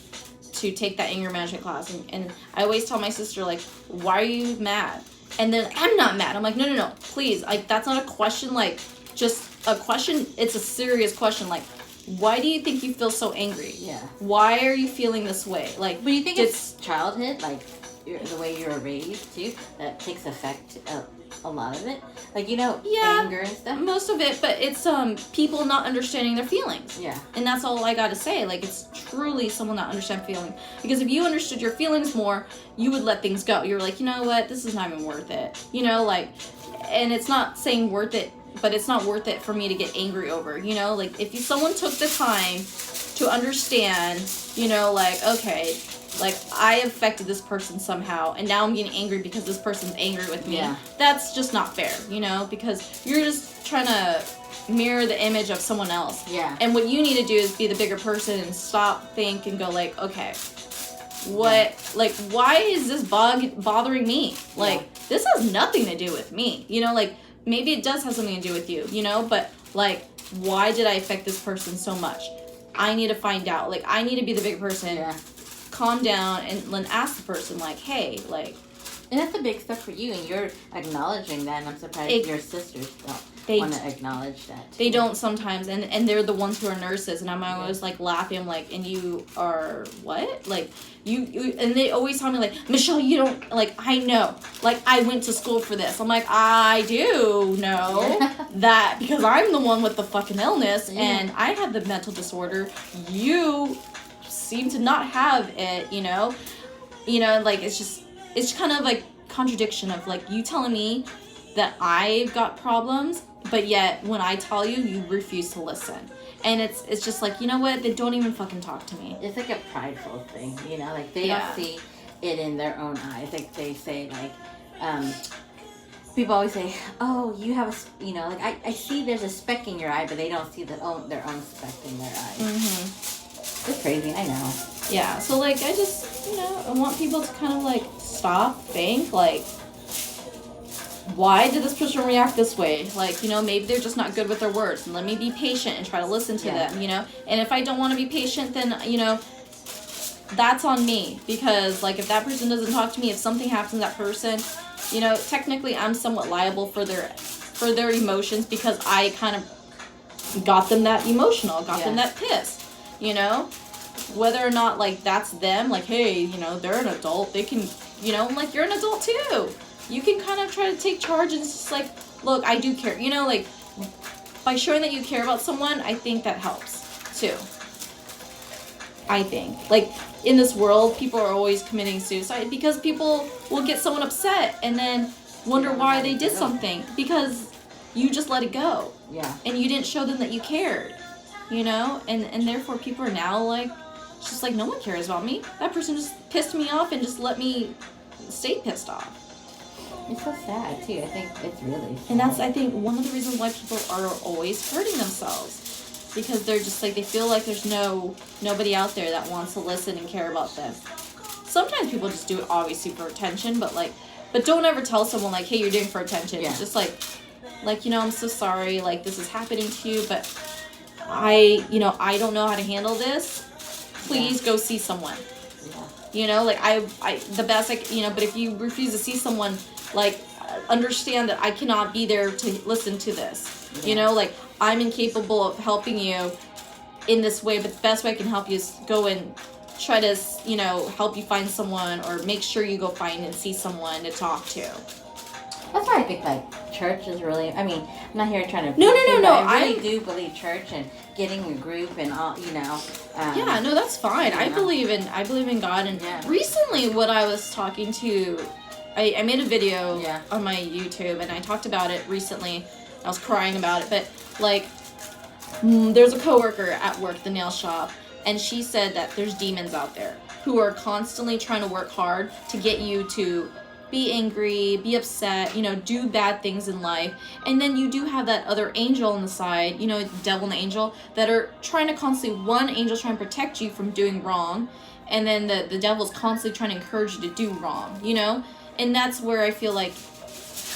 S1: to take that anger management class. And I always tell my sister, like, why are you mad? And then I'm not mad. I'm like, no, please. Like, that's not a question, like, just a question. It's a serious question. Like, why do you think you feel so angry?
S2: Yeah.
S1: Why are you feeling this way? Like,
S2: but you think it's childhood, like the way you were raised too, that takes effect a lot of it, like, you know, anger and stuff.
S1: Most of it, but it's people not understanding their feelings.
S2: Yeah.
S1: And that's all I gotta say. Like, it's truly someone not understand feeling. Because if you understood your feelings more, you would let things go. You're like, you know what, this is not even worth it. You know, like, and it's not saying worth it, but it's not worth it for me to get angry over. You know, like, if someone took the time to understand, you know, like, okay, like, I affected this person somehow, and now I'm getting angry because this person's angry with me.
S2: Yeah.
S1: That's just not fair, you know, because you're just trying to mirror the image of someone else.
S2: Yeah.
S1: And what you need to do is be the bigger person and stop, think, and go like, okay, like, why is this bothering me? Like, this has nothing to do with me, you know, like, maybe it does have something to do with you, you know, but, like, why did I affect this person so much? I need to find out. Like, I need to be the bigger person.
S2: Yeah.
S1: Calm down and then ask the person, like, hey, like...
S2: And that's a big step for you, and you're acknowledging that, and I'm surprised your sisters don't want to acknowledge that, too.
S1: They don't sometimes, and they're the ones who are nurses, and I'm always, like, laughing. I'm like, and you are what? Like, you and they always tell me, like, Michelle, you don't, like, I know. Like, I went to school for this. I'm like, I do know that, because I'm the one with the fucking illness, and I have the mental disorder. You seem to not have it, you know, like, it's kind of like contradiction of, like, you telling me that I've got problems, but yet when I tell you, you refuse to listen. And it's just like, you know what, they don't even fucking talk to me.
S2: It's like a prideful thing, you know, like, they don't see it in their own eyes. Like, they say, like, people always say, oh, you have a, you know, like, I see there's a speck in your eye, but they don't see their own speck in their eye.
S1: Mm-hmm.
S2: It's crazy, I know.
S1: Yeah, so, like, I just, you know, I want people to kind of, like, stop, think, like, why did this person react this way? Like, you know, maybe they're just not good with their words. And let me be patient and try to listen to them, you know? And if I don't want to be patient, then, you know, that's on me. Because, like, if that person doesn't talk to me, if something happens to that person, you know, technically I'm somewhat liable for their emotions because I kind of got them that emotional, got them that pissed. You know, whether or not, like, that's them, like, hey, you know, they're an adult, they can, you know, like, you're an adult too. You can kind of try to take charge and it's just like, look, I do care. You know, like, by showing that you care about someone, I think that helps too. I think. Like, in this world, people are always committing suicide because people will get someone upset and then wonder why they did something because you just let it go.
S2: Yeah.
S1: And you didn't show them that you cared. You know, and therefore people are now like, it's just like, no one cares about me. That person just pissed me off and just let me stay pissed off.
S2: It's so sad too. I think it's really sad.
S1: And that's, I think, one of the reasons why people are always hurting themselves, because they're just like, they feel like there's nobody out there that wants to listen and care about them. Sometimes people just do it obviously for attention, but don't ever tell someone like, hey, you're doing it for attention.
S2: Yeah.
S1: Just like, you know, I'm so sorry, like, this is happening to you, but I don't know how to handle this. Please go see someone.
S2: Yeah.
S1: You know, like, the best, like, you know, but if you refuse to see someone, like, understand that I cannot be there to listen to this. Yeah. You know, like, I'm incapable of helping you in this way, but the best way I can help you is go and try to, you know, help you find someone, or make sure you go find and see someone to talk to.
S2: That's why I think, like, church is really, I mean, I'm not here trying to...
S1: No.
S2: I really do believe church and getting a group and all, you know.
S1: Yeah, no, that's fine. I believe in God. And recently what I was talking to, I made a video on my YouTube, and I talked about it recently. I was crying about it. But, like, there's a coworker at work, the nail shop, and she said that there's demons out there who are constantly trying to work hard to get you to be angry, be upset, you know, do bad things in life. And then you do have that other angel on the side, you know, the devil and the angel, that are trying to constantly, one angel trying to protect you from doing wrong, and then the devil's constantly trying to encourage you to do wrong, you know? And that's where I feel like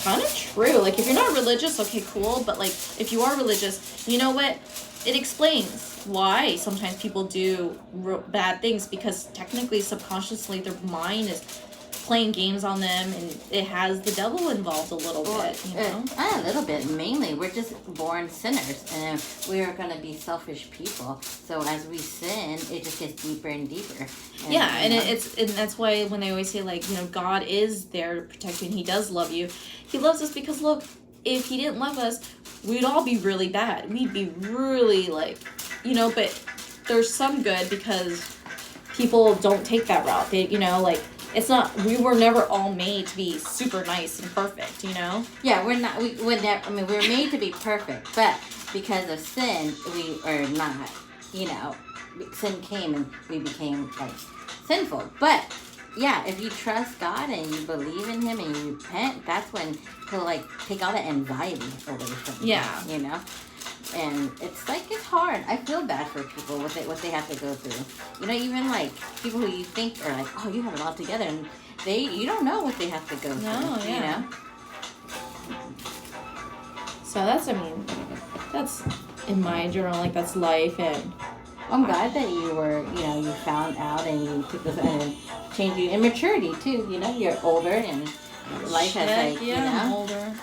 S1: kind of true. Like, if you're not religious, okay, cool, but like, if you are religious, you know what? It explains why sometimes people do bad things, because technically, subconsciously, their mind is playing games on them, and it has the devil involved a little bit, you know?
S2: Not a little bit, mainly. We're just born sinners, and we are going to be selfish people. So as we sin, it just gets deeper and deeper. And,
S1: yeah, and and that's why when they always say, like, you know, God is there to protect you, and He does love you. He loves us because, look, if He didn't love us, we'd all be really bad. We'd be really, like, you know, but there's some good, because people don't take that route. They, you know, like, it's not, we were never all made to be super nice and perfect, you know?
S2: Yeah, we're not, we would never, I mean, we're made to be perfect, but because of sin, we are not, you know, sin came and we became, like, sinful. But, yeah, if you trust God and you believe in Him and you repent, that's when He'll, like, take all the anxiety away from you, you know? And it's like, it's hard. I feel bad for people with it, what they have to go through. You know, even like people who you think are like, oh, you have it all together, and you don't know what they have to go through.
S1: No, yeah.
S2: You know.
S1: So that's, I mean, that's in my journal, like, that's life, and
S2: I'm glad that you were, you know, you found out and you took this and changed you in maturity too. You know, you're older and life has, like,
S1: yeah,
S2: you know.
S1: I'm older.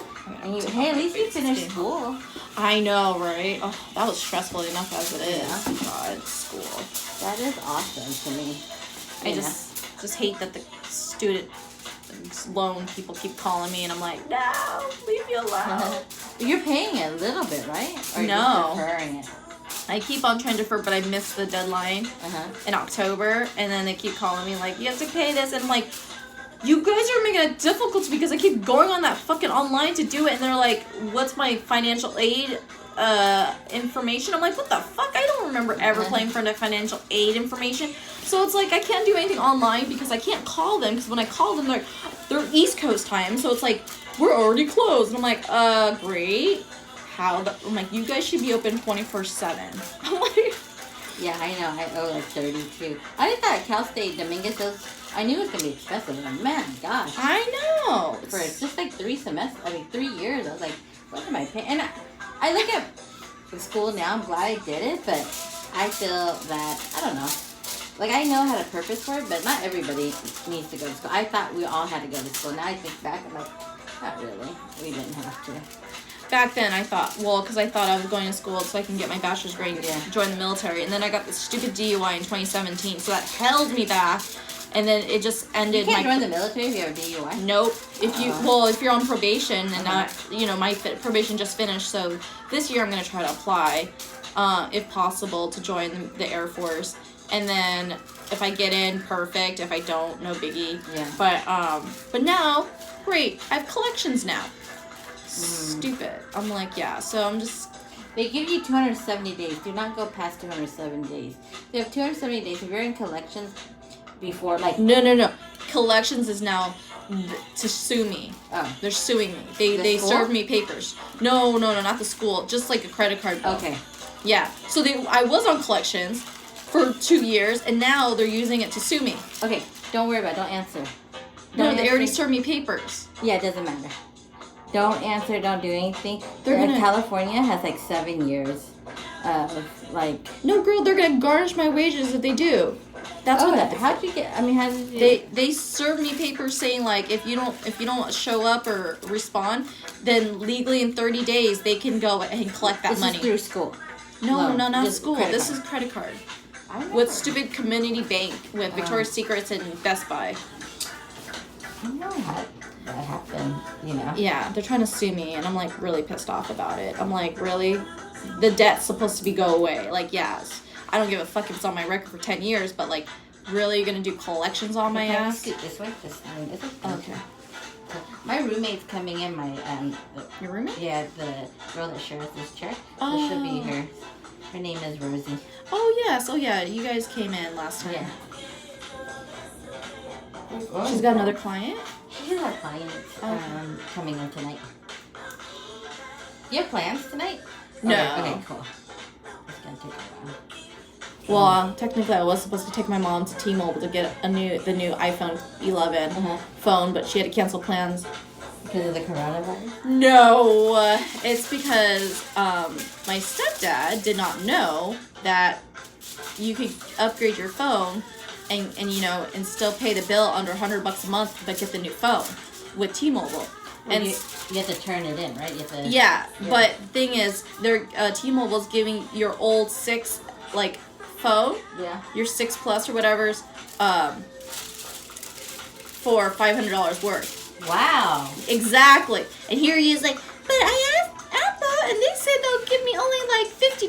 S2: And you, hey, at least you finished school.
S1: I know, right? Oh, that was stressful enough as it is.
S2: Yeah.
S1: God, school.
S2: That is awesome to me.
S1: I just hate that the student loan people keep calling me, and I'm like, no, leave me alone.
S2: You're paying it a little bit, right? Or
S1: No.
S2: You're deferring it?
S1: I keep on trying to defer, but I missed the deadline in October, and then they keep calling me like, you have to pay this, and I'm like, you guys are making it difficult because I keep going on that fucking online to do it, and they're like, what's my financial aid information? I'm like, what the fuck? I don't remember ever playing for the financial aid information. So it's like, I can't do anything online because I can't call them, because when I call them, they're East Coast time, so it's like, we're already closed. And I'm like, great. I'm like, you guys should be open 24/7. I'm like,
S2: yeah, I know. I owe like 32. I just thought Cal State Dominguez I knew it was gonna be expensive. But man, gosh.
S1: I know.
S2: For just like 3 years. I was like, what am I paying? And I look at the school now. I'm glad I did it, but I feel that I don't know. Like, I know I had a purpose for it, but not everybody needs to go to school. I thought we all had to go to school. Now I think back, I'm like, not really. We didn't have to.
S1: Back then, I thought, because I thought I was going to school so I can get my bachelor's grade and join the military. And then I got this stupid DUI in 2017, so that held me back. And then it just ended.
S2: You can't join the military if you have a DUI?
S1: Nope. If you're on probation and not, you know, my probation just finished. So this year I'm going to try to apply, if possible, to join the Air Force. And then if I get in, perfect. If I don't, no biggie.
S2: Yeah.
S1: But now, great. I have collections now. Stupid. I'm like, yeah. So I'm just.
S2: They give you 270 days. Do not go past 207 days. They have 270 days. If you're in collections before, like.
S1: No. Collections is now to sue me.
S2: Oh.
S1: They're suing me. They served me papers. No, not the school. Just like a credit card bill.
S2: Okay.
S1: Yeah. So I was on collections for 2 years, and now they're using it to sue me.
S2: Okay. Don't worry about it. Don't answer.
S1: They already served me papers.
S2: Yeah, it doesn't matter. Don't answer. Don't do anything. California has like 7 years of like.
S1: No, girl, they're gonna garnish my wages if they do. That's what.
S2: How did you get? I mean, how did you?
S1: They served me papers saying like if you don't show up or respond, then legally in 30 days they can go and collect that money.
S2: This is through school.
S1: No, not school. This is credit card. With stupid community bank with Victoria's Secrets and Best Buy.
S2: I know that happened, you know.
S1: Yeah, they're trying to sue me, and I'm like really pissed off about it. I'm like, really? The debt's supposed to go away. Like, yes, I don't give a fuck if it's on my record for 10 years, but like, really, you're gonna do collections on my ass?
S2: This way,
S1: Okay.
S2: My roommate's coming in.
S1: Your roommate?
S2: Yeah, the girl that shares this chair. So she'll be here. Her name is Rosie.
S1: Oh yes. Oh yeah. You guys came in last time.
S2: Yeah.
S1: She's got another client?
S2: She's our client coming in tonight. You have plans tonight?
S1: No.
S2: Okay, cool. It's gonna take a while.
S1: Well, technically, I was supposed to take my mom to T-Mobile to get the new iPhone 11 phone, but she had to cancel plans.
S2: Because of the coronavirus?
S1: No, it's because my stepdad did not know that you could upgrade your phone and and still pay the bill under $100 a month, but get the new phone with T-Mobile.
S2: Well,
S1: and
S2: you have to turn it in, right? You have to,
S1: yeah, but thing is, they're T-Mobile's giving your old 6 phone, your 6 Plus or whatever's, for $500 worth.
S2: Wow.
S1: Exactly. And here he is like, but I asked Apple and they said they'll give me only $50.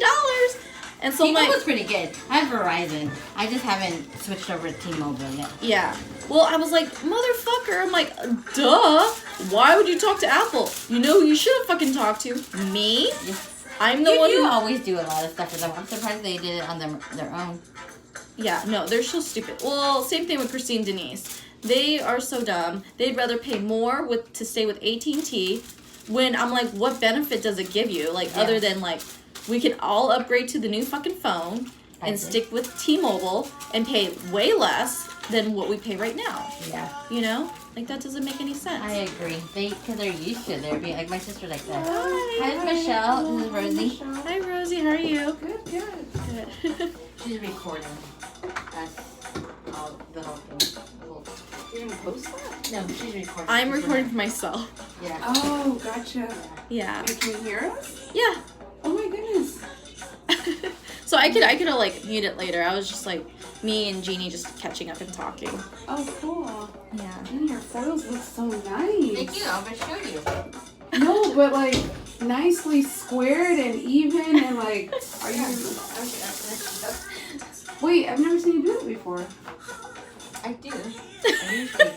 S1: And so
S2: T-Mobile's pretty good. I have Verizon. I just haven't switched over to T-Mobile yet.
S1: Yeah. Well, I was like, motherfucker. I'm like, duh. Why would you talk to Apple? You know who you should have fucking talked to? Me?
S2: Yes.
S1: I'm the one
S2: You
S1: who
S2: always do a lot of stuff for them. I'm surprised they did it on their own.
S1: Yeah, no, they're so stupid. Well, same thing with Christine Denise. They are so dumb. They'd rather pay more to stay with AT&T when I'm like, what benefit does it give you? Other than we can all upgrade to the new fucking phone and stick with T-Mobile and pay way less than what we pay right now.
S2: Yeah.
S1: You know? That doesn't make any sense.
S2: I agree. Because they're used to it. They're being my sister like that.
S1: Hi,
S2: Michelle. This is Rosie.
S1: Hi, Rosie. How are you?
S3: Good.
S2: She's recording us all the whole thing.
S3: You're gonna post that?
S2: No, she's recording.
S1: I'm recording for myself.
S2: Yeah.
S3: Oh, gotcha.
S1: Yeah.
S3: Wait, can you hear us?
S1: Yeah.
S3: Oh my goodness.
S1: So I could mute it later. I was just me and Jenie just catching up and talking.
S3: Oh, cool.
S1: Yeah.
S3: And your photos look so nice.
S2: Thank you. I'm going to show you.
S3: No, but nicely squared and even and are you? Wait, I've never seen you do it before.
S2: I do.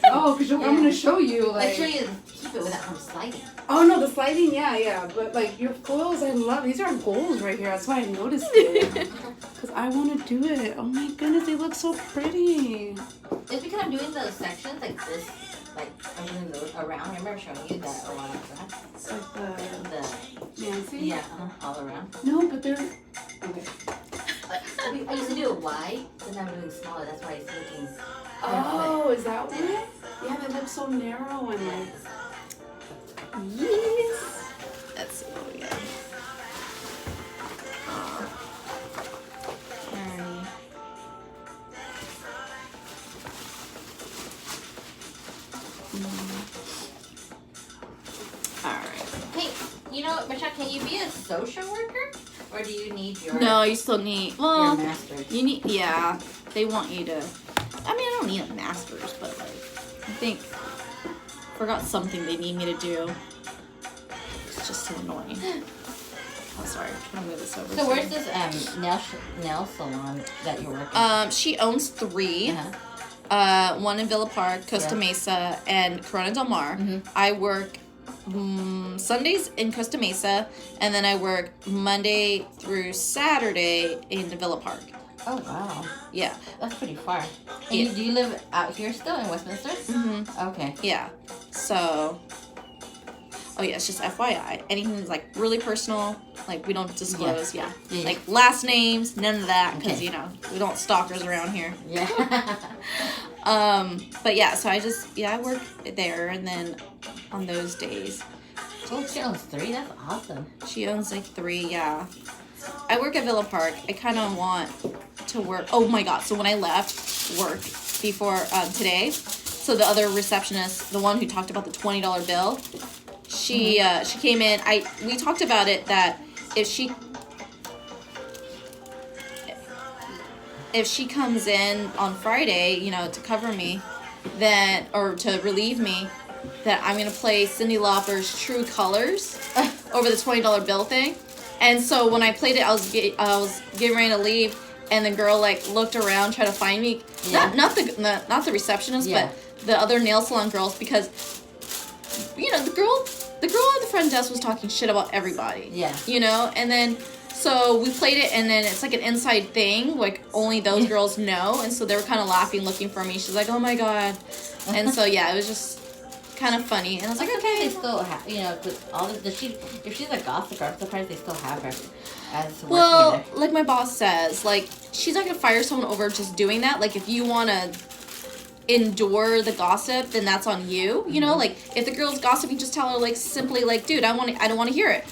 S3: Oh, because I'm gonna show you
S2: I'll show you keep it without sliding.
S3: Oh no, the sliding, yeah. But your foils, I love. These are goals right here. That's why I noticed it. Because I want to do it. Oh my goodness, they look so pretty.
S2: It's because I'm doing those sections like this. I'm doing those around. I remember showing you that a while back.
S3: It's like the Nancy.
S2: Yeah, all around.
S3: No, but they're okay.
S2: I used to do it wide, but now I'm doing smaller. That's why it's looking.
S3: Oh, is that why? Yeah, they look so narrow and
S1: Yes. Let's see what we got. Alright.
S2: Hey, you know what, Michelle? Can you be a social worker, or do you need your?
S1: No, you still need. Well,
S2: your master's.
S1: you need. Yeah, they want you to. I mean, I don't need a master's, but I think forgot something they need me to do. It's just so annoying. Oh, sorry. I'm trying to move this over.
S2: So where's this nail salon that you're working?
S1: She owns 3. One in Villa Park, Costa Mesa, and Corona Del Mar. I work Sundays in Costa Mesa, and then I work Monday through Saturday in Villa Park.
S2: Oh wow.
S1: Yeah.
S2: That's pretty far. And do you live out here still in Westminster? Mm-hmm. Okay.
S1: Yeah. So. Oh yeah, it's just FYI. Anything that's really personal, we don't disclose. Yeah. Last names, none of that, because we don't stalkers around here.
S2: Yeah.
S1: But yeah, so I work there, and then on those days.
S2: Oh, she owns 3. That's awesome.
S1: She owns 3. Yeah. I work at Villa Park. I kind of want to work. Oh my god! So when I left work before today, so the other receptionist, the one who talked about the $20 bill. She came in. We talked about it that if she comes in on Friday, to cover me, or to relieve me, that I'm gonna play Cyndi Lauper's True Colors over the $20 bill thing. And so when I played it, I was getting ready to leave, and the girl looked around, tried to find me. Yeah. Not the receptionist, but the other nail salon girls, because the girl at the front desk was talking shit about everybody.
S2: Yeah.
S1: And then so we played it, and then it's an inside thing, only those girls know, and so they were kind of laughing, looking for me. She's like, "Oh my god," and so yeah, it was just kind of funny. And I was like,
S2: Sometimes
S1: okay.
S2: they still have, you know, 'cause all of the if she's a gossiper, I'm surprised they still have her as working
S1: Well,
S2: there.
S1: like my boss says, like, she's not gonna fire someone over just doing that. Like, if you want to endure the gossip, then that's on you. You know, like, if the girl's gossiping, just tell her, like, simply, like, dude, I don't want to hear it.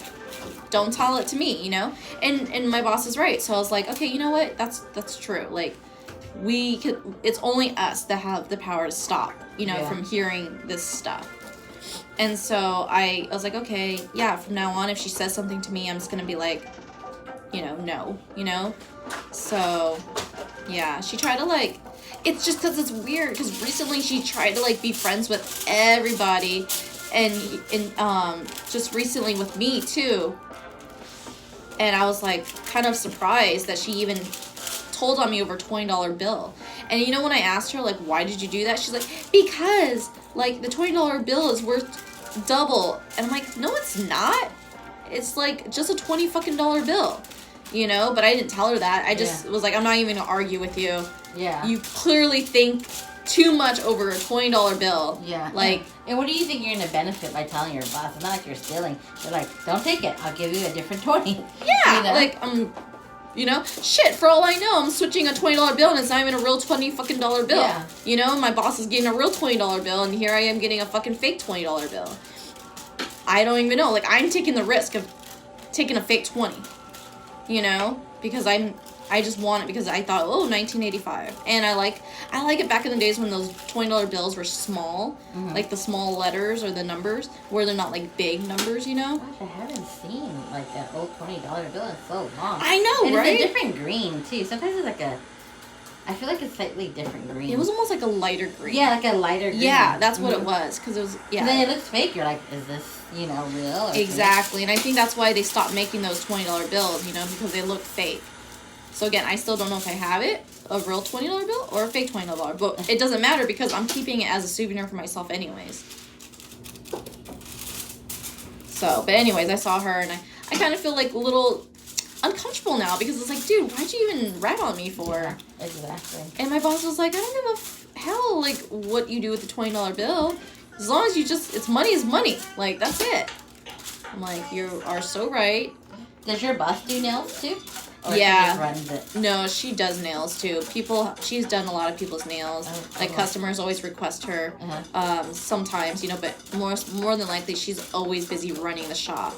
S1: Don't tell it to me, you know? And my boss is right. So I was like, okay, you know what? That's true. Like, it's only us that have the power to stop, you know, from hearing this stuff. And so I was like, okay, yeah, from now on, if she says something to me, I'm just gonna be like, you know, no, you know? So, yeah, she tried to, like, it's just because it's weird, because recently she tried to, like, be friends with everybody, and just recently with me, too. And I was, like, kind of surprised that she even told on me over a $20 bill. And you know, when I asked her, like, why did you do that? She's like, because, like, the $20 bill is worth double. And I'm like, no, it's not. It's, like, just a $20 fucking bill, you know? But I didn't tell her that. I just was like, I'm not even gonna argue with you.
S2: Yeah.
S1: You clearly think too much over a $20 bill.
S2: Yeah.
S1: Like,
S2: and what do you think you're gonna benefit by telling your boss? It's not like you're stealing. You're like, don't take it. I'll give you a different 20.
S1: yeah,
S2: You know?
S1: like, you know, shit, for all I know, I'm switching a $20 bill and it's not even a real $20 fucking bill.
S2: Yeah.
S1: You know, my boss is getting a real $20 bill and here I am getting a fucking fake $20 bill. I don't even know. Like, I'm taking the risk of taking a fake 20. You know? Because I just want it because I thought, oh, 1985. And I like it back in the days when those $20 bills were small. Like the small letters or the numbers, where they're not like big numbers, you know?
S2: Gosh, I haven't seen like that old $20 bill in so long.
S1: I know,
S2: and
S1: right?
S2: It's a different green too. Sometimes it's like I feel like it's slightly different green.
S1: It was almost like a lighter green.
S2: Yeah, like a lighter green.
S1: Yeah, that's what it was. Because it was, yeah.
S2: And then it looks fake. You're like, is this, you know, real? Or
S1: Exactly. And I think that's why they stopped making those $20 bills, you know, because they look fake. So again, I still don't know if I have it, a real $20 bill or a fake $20 bill. But it doesn't matter because I'm keeping it as a souvenir for myself anyways. So, but anyways, I saw her and I kind of feel like a little uncomfortable now because it's like, dude, why'd you even rat on me for?
S2: Yeah, exactly.
S1: And my boss was like, I don't give a hell, like, what you do with the $20 bill. As long as you it's money is money. Like, that's it. I'm like, you are so right.
S2: Does your boss do nails too? Or
S1: Yeah.
S2: She just runs it?
S1: No, she does nails too. She's done a lot of people's nails. Like, customers always request her. Sometimes, you know, but more than likely, she's always busy running the shop.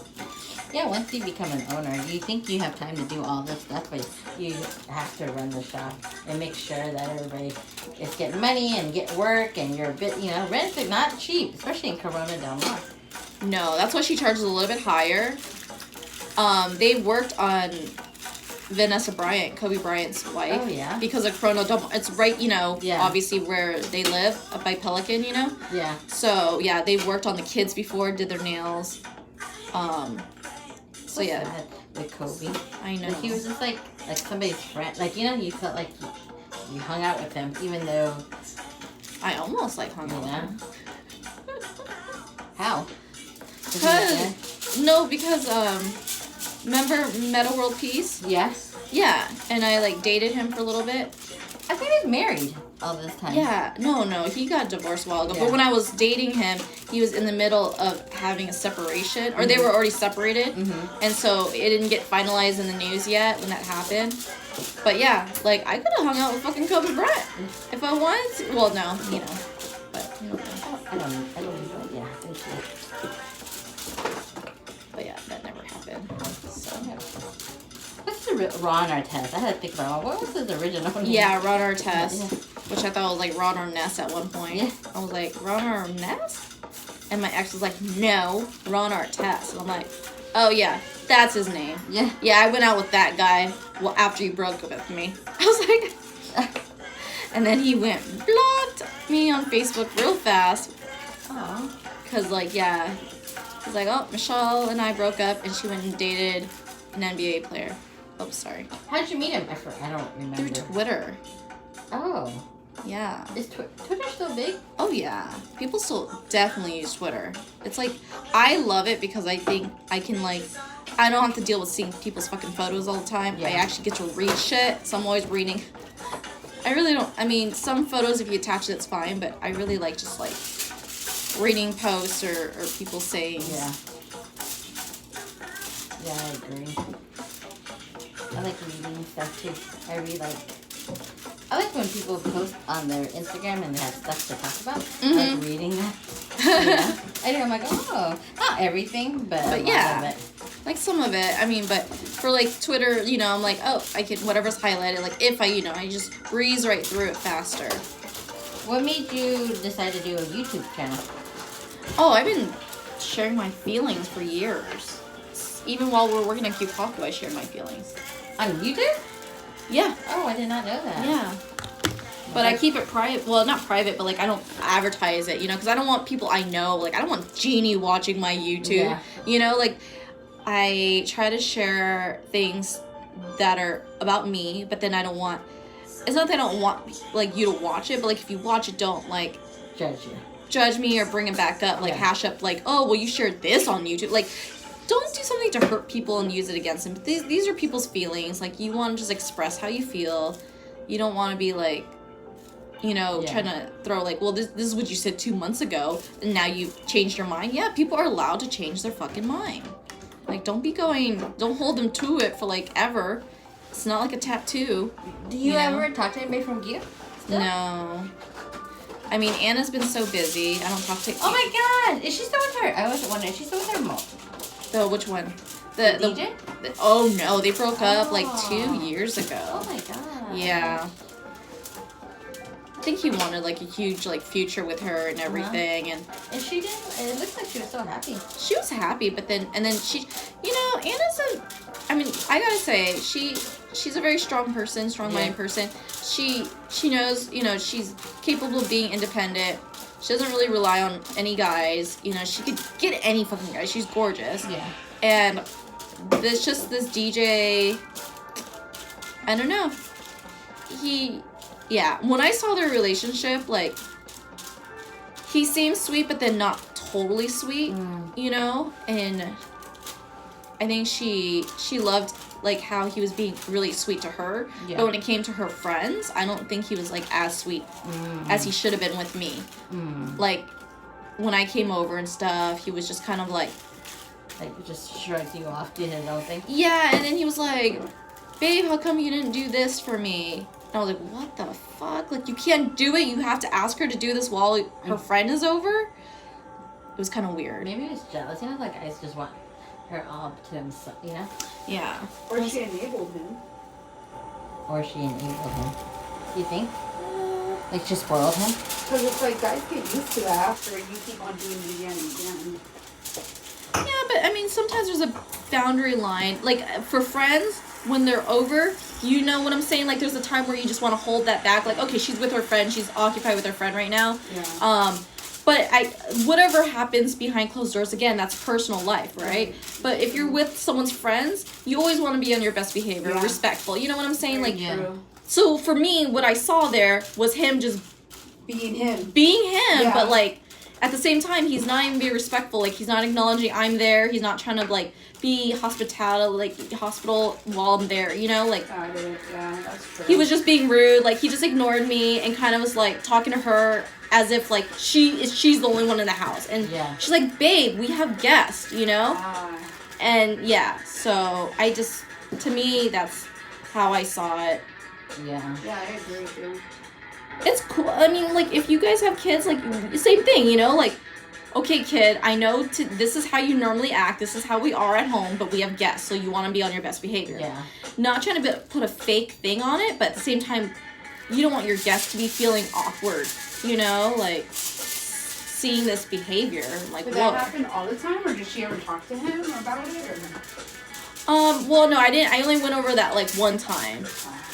S2: Yeah, once you become an owner, you think you have time to do all this stuff, but you have to run the shop and make sure that everybody is getting money and get work, and you're a bit, you know, rent's not cheap, especially in Corona Del Mar.
S1: No, that's why she charges a little bit higher. They worked on Vanessa Bryant, Kobe Bryant's wife.
S2: Oh, yeah?
S1: Because of Corona Del Mar. It's right, you know,
S2: Yeah.
S1: obviously where they live, up by Pelican, you know?
S2: Yeah.
S1: So, yeah, they worked on the kids before, did their nails. So, yeah.
S2: Sad with Kobe.
S1: I know.
S2: Like, he was just like somebody's friend. Like, you know, you felt like you hung out with him, even though,
S1: I almost like hung
S2: you
S1: out with
S2: know.
S1: him.
S2: How?
S1: Because, remember Meta World Peace?
S2: Yes.
S1: Yeah, and I, like, dated him for a little bit.
S2: I think he's married all this time.
S1: Yeah, no, he got divorced a while ago.
S2: Yeah.
S1: But when I was dating him, he was in the middle of having a separation, or they were already separated, and so it didn't get finalized in the news yet when that happened. But yeah, like, I could have hung out with fucking Kobe Bryant if I wanted to. Well, no, you know, but you know.
S2: I don't know. Yeah, thank you.
S1: But yeah, that never happened. So.
S2: What's the Ron Artest? I had to think about what was his original name?
S1: Yeah, Ron Artest,
S2: Yeah.
S1: which I thought was like Ron Arnest at one point.
S2: Yeah.
S1: I was like, Ron Arnest? And my ex was like, no, Ron Artest. And I'm like, oh yeah, that's his name.
S2: Yeah.
S1: Yeah, I went out with that guy after he broke up with me. I was like, and then he blocked me on Facebook real fast.
S2: Oh.
S1: Cause like, yeah, he's like, oh, Michelle and I broke up and she went and dated an NBA player. Oh, sorry.
S2: How did you meet him? I don't remember.
S1: Through Twitter.
S2: Oh.
S1: Yeah.
S2: Is Twitter still big?
S1: Oh yeah, people still definitely use Twitter. It's like, I love it because I think I can like, I don't have to deal with seeing people's fucking photos all the time.
S2: Yeah.
S1: I actually get to read shit, so I'm always reading. I really don't, I mean, some photos if you attach it, it's fine, but I really like just like reading posts or people saying.
S2: Yeah. Yeah, I agree. I like reading stuff too. I like when people post on their Instagram and they have stuff to talk about.
S1: Mm-hmm.
S2: I like reading that. Yeah. I do. I'm like, oh, not everything, but a lot
S1: yeah.
S2: of it.
S1: Like some of it. I mean, but for like Twitter, you know, I'm like, oh, I can, whatever's highlighted, like if I, you know, I just breeze right through it faster.
S2: What made you decide to do a YouTube channel?
S1: Oh, I've been sharing my feelings for years. Even while we're working at Cute Coffee, I shared my feelings.
S2: On YouTube?
S1: Yeah.
S2: Oh, I did not know that.
S1: Yeah. But I keep it private. Well, not private, but like I don't advertise it, you know, because I don't want people I know, like I don't want Jenie watching my YouTube.
S2: Yeah.
S1: You know, like I try to share things that are about me, but then I don't want, it's not that I don't want like you to watch it, but like if you watch it, don't like judge me or bring it back up, like hash up like, oh, well you shared this on YouTube. Like don't do something to hurt people and use it against them. But these are people's feelings. Like you want to just express how you feel. You don't want to be like, you know, trying to throw like, well, this is what you said 2 months ago, and now you've changed your mind. Yeah, people are allowed to change their fucking mind. Like, don't hold them to it for like ever. It's not like a tattoo.
S2: Do you ever talk to anybody from Gear?
S1: No. I mean, Anna's been so busy. I don't talk to.
S2: Oh my god, is she still with her? I was wondering, is she still with her mom?
S1: The which one? The
S2: DJ?
S1: Oh no, they broke up like 2 years ago.
S2: Oh my god.
S1: Yeah. I think he wanted like a huge like future with her and everything, and
S2: she did. It looks like she was so happy.
S1: She was happy, but then she, you know, Anna's I mean, I gotta say she's a very strong person, strong-minded person. She knows, you know, she's capable of being independent. She doesn't really rely on any guys. You know, she could get any fucking guy. She's gorgeous.
S2: Yeah.
S1: And this DJ, I don't know. When I saw their relationship, like, he seems sweet, but then not totally sweet, you know? And I think she loved, like, how he was being really sweet to her. Yeah. But when it came to her friends, I don't think he was, like, as sweet as he should have been with me. Like, when I came over and stuff, he was just kind of, like,
S2: just shrugged you off, did his own thing.
S1: Yeah, and then he was like, babe, how come you didn't do this for me? And I was like, what the fuck? Like, you can't do it. You have to ask her to do this while her friend is over? It was kind of weird.
S2: Maybe he was jealous. You know, like, guys just want her all to himself, you know?
S1: Yeah.
S3: Or she enabled him.
S2: You think? Like, she spoiled him?
S3: Because it's like, guys get used to that after you keep on doing it again and again.
S1: Yeah, but I mean, sometimes there's a boundary line. Like, for friends, when they're over, you know what I'm saying? Like, there's a time where you just want to hold that back. Like, okay, she's with her friend. She's occupied with her friend right now. Yeah. But whatever happens behind closed doors, again, that's personal life, right? But if you're with someone's friends, you always want to be on your best behavior, respectful. You know what I'm saying?
S3: Very
S1: like,
S3: true.
S1: So for me, what I saw there was him just
S3: being him.
S1: Yeah. But like, at the same time, he's not even being respectful. Like, he's not acknowledging I'm there. He's not trying to, like, be hospital while I'm there, you know? Like,
S3: yeah, that's true.
S1: He was just being rude. Like, he just ignored me and kind of was, like, talking to her as if, like, she's the only one in the house. And she's like, babe, we have guests, you know? And, yeah, so to me, that's how I saw it.
S3: Yeah. Yeah, I agree with you.
S1: It's cool. I mean, like, if you guys have kids, like, same thing, you know? Like, okay, kid, I know this is how you normally act. This is how we are at home, but we have guests, so you want to be on your best behavior. Yeah. Not trying to put a fake thing on it, but at the same time, you don't want your guests to be feeling awkward, you know? Like, seeing this behavior. Like,
S3: did that happen all the time, or did she ever talk to him about it? Or?
S1: Well, no, I didn't. I only went over that, like, one time.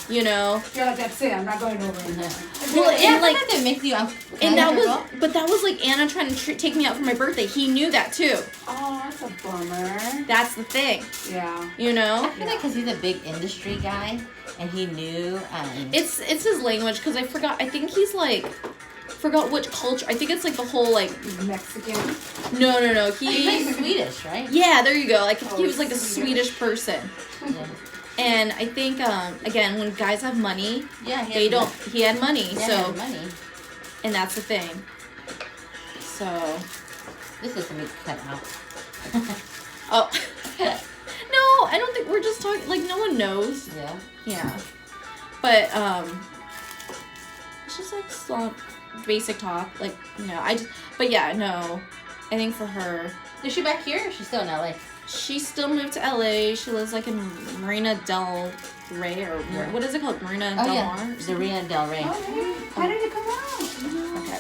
S1: You know,
S3: you're like, that's it. I'm not going over it.
S1: Well, and like
S2: that makes you
S1: and that was like Anna trying to take me out for my birthday. He knew that too.
S3: Oh, that's a bummer.
S1: That's the thing.
S3: Yeah.
S1: You know.
S2: I feel like because he's a big industry guy, and he knew.
S1: It's his language because I forgot. I think he's like. Forgot which culture. I think it's like the whole like
S3: Mexican.
S1: No.
S2: He's like Swedish, right?
S1: Yeah, there you go. Like he was like a Swedish person. Yeah. And I think again, when guys have money, he had money.
S2: Yeah,
S1: so
S2: he had money.
S1: And that's the thing. So So.
S2: This is me cut out.
S1: Oh. No, I don't think we're just talking. Like no one knows.
S2: Yeah.
S1: Yeah. But it's just like some basic talk. Like But yeah, no. I think for her.
S2: Is she back here or is she still in LA?
S1: She still moved to LA. She lives like in Marina Del Rey or what is it called? Marina Del Mar?
S2: The Marina Del Rey.
S3: Oh, really? How did it come out?
S1: Okay.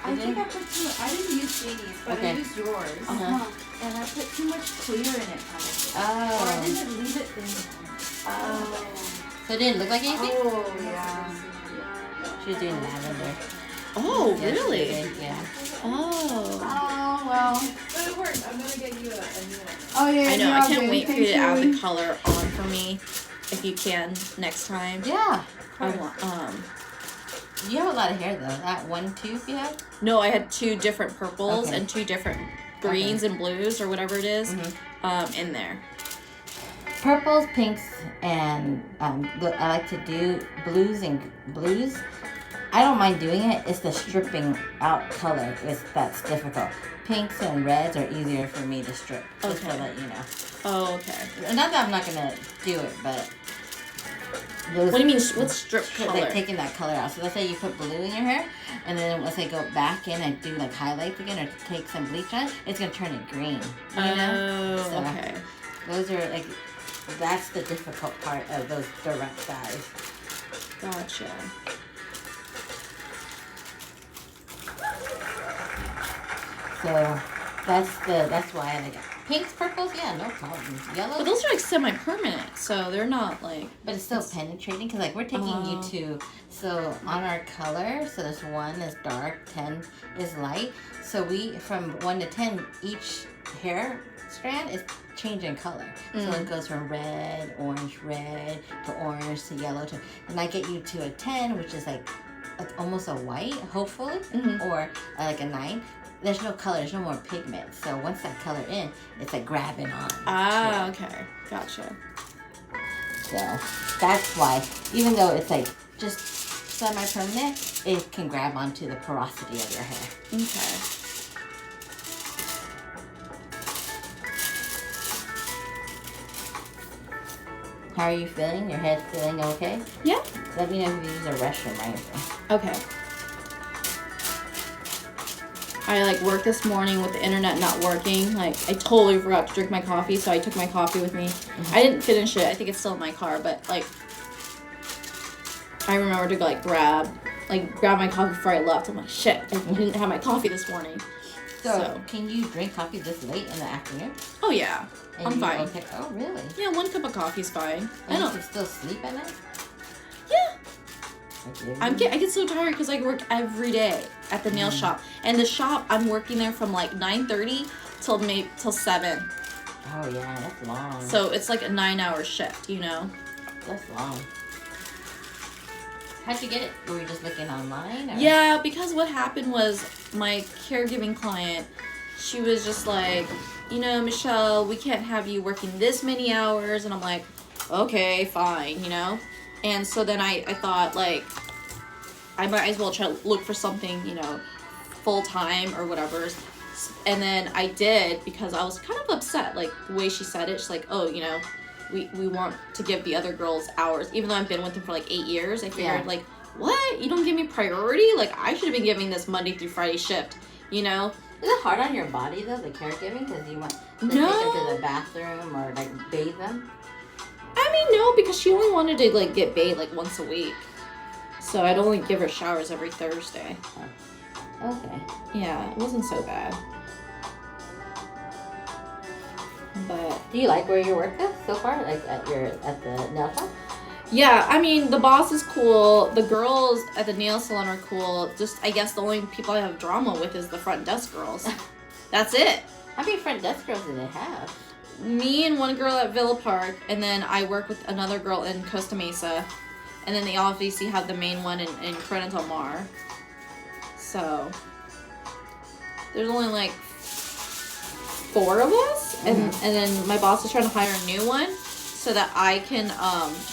S3: I think I put I didn't use Jenie's, but I used yours. And I put too much clear in it, probably.
S2: Oh.
S3: Or I didn't leave it thin. Oh.
S2: So it didn't look like anything?
S3: Oh, yeah.
S2: She was doing lavender.
S1: Oh,
S2: Yeah,
S1: really?
S2: Yeah.
S1: Oh.
S3: Oh, well.
S4: But it worked. I'm gonna get you a new one.
S3: Oh, yeah.
S1: I know. I can't wait for you to add
S3: Thank
S1: the color on for me, if you can next time.
S2: Yeah.
S1: I want.
S2: You have a lot of hair though. That one tube you have?
S1: No, I had 2 different purples
S2: Okay.
S1: and 2 different greens and blues or whatever it is, in there.
S2: Purples, pinks, and I like to do blues. I don't mind doing it. It's the stripping out color that's difficult. Pinks and reds are easier for me to strip. Just to let you know.
S1: Oh, okay.
S2: Not that I'm not gonna do it, but those,
S1: What do you mean? What's strip color?
S2: like taking that color out. So let's say you put blue in your hair, and then let's say go back in and do like highlights again, or take some bleach on. It's gonna turn it green. You know?
S1: Oh,
S2: So,
S1: okay.
S2: Those are like, that's the difficult part of those direct dyes.
S1: Gotcha.
S2: So that's why I like it. Pinks, purples, yeah, no problem. Yellow,
S1: But those are like semi-permanent, so they're not like.
S2: but it's still penetrating because like we're taking you to, so on our color, so this 1 is dark, 10 is light. So we, from 1 to 10, each hair strand is changing color. So it goes from red to orange to yellow to, and I get you to a 10, which is like almost a white, hopefully, or like a 9. There's no color, there's no more pigment. So once that color in, it's like grabbing on.
S1: Ah, okay. Gotcha.
S2: So that's why, even though it's like just semi-permanent, it can grab onto the porosity of your hair.
S1: Okay.
S2: How are you feeling? Your head's feeling okay?
S1: Yeah.
S2: Let me know if you use a restroom or anything.
S1: Okay. I like worked this morning with the internet not working. Like I totally forgot to drink my coffee, so I took my coffee with me. I didn't finish it. I think it's still in my car, but like I remember to go like grab my coffee before I left. I'm like, shit, I didn't have my coffee this morning.
S2: So can you drink coffee this late in the afternoon?
S1: Oh yeah,
S2: And
S1: I'm
S2: you
S1: fine.
S2: Okay. Oh really?
S1: Yeah, 1 cup of coffee's fine. I
S2: And you
S1: don't.
S2: can still sleep at night?
S1: Yeah.
S2: Okay.
S1: I get so tired because I work every day at the nail shop, and the shop I'm working there from like 9:30 till 7.
S2: Oh yeah, that's long.
S1: So it's like a 9-hour shift, you know.
S2: That's long. How'd you get it? Were you just looking online? Or?
S1: Yeah, because what happened was my caregiving client, she was just like, you know, Michelle, we can't have you working this many hours, and I'm like, okay, fine, you know. And so then I thought, like, I might as well try to look for something, you know, full-time or whatever. And then I did, because I was kind of upset, like, the way she said it. She's like, oh, you know, we want to give the other girls hours. Even though I've been with them for, like, 8 years, I figured, like, what? You don't give me priority? Like, I should have been giving this Monday through Friday shift, you know?
S2: Is it hard on your body, though, the caregiving? Because you want to take them to the bathroom or, like, bathe them?
S1: I mean, no, because she only wanted to, like, get bathed, like, once a week. So I'd only give her showers every Thursday.
S2: Okay.
S1: Yeah, it wasn't so bad. But
S2: Do you like where you work though, so far? Like at the nail shop?
S1: yeah, I mean, the boss is cool. The girls at the nail salon are cool. Just, I guess the only people I have drama with is the front desk girls. That's it.
S2: How many front desk girls do they have?
S1: Me and one girl at Villa Park, and then I work with another girl in Costa Mesa. And then they obviously have the main one in Corona Del Mar. So there's only like 4 of us, and then my boss is trying to hire a new one so that I can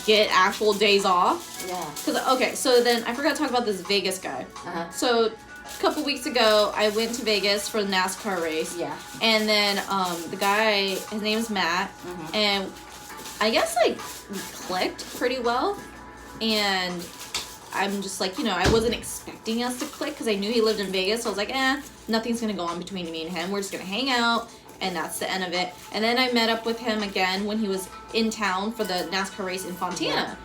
S1: get actual days off.
S2: Yeah.
S1: Cause okay, so then I forgot to talk about this Vegas guy.
S2: Uh-huh.
S1: So a couple weeks ago, I went to Vegas for the NASCAR race.
S2: Yeah.
S1: And then the guy, his name's Matt, and I guess like we clicked pretty well. And I'm just like, I wasn't expecting us to click because I knew he lived in Vegas. So I was like, nothing's gonna go on between me and him. We're just gonna hang out, and that's the end of it. And then I met up with him again when he was in town for the NASCAR race in Fontana.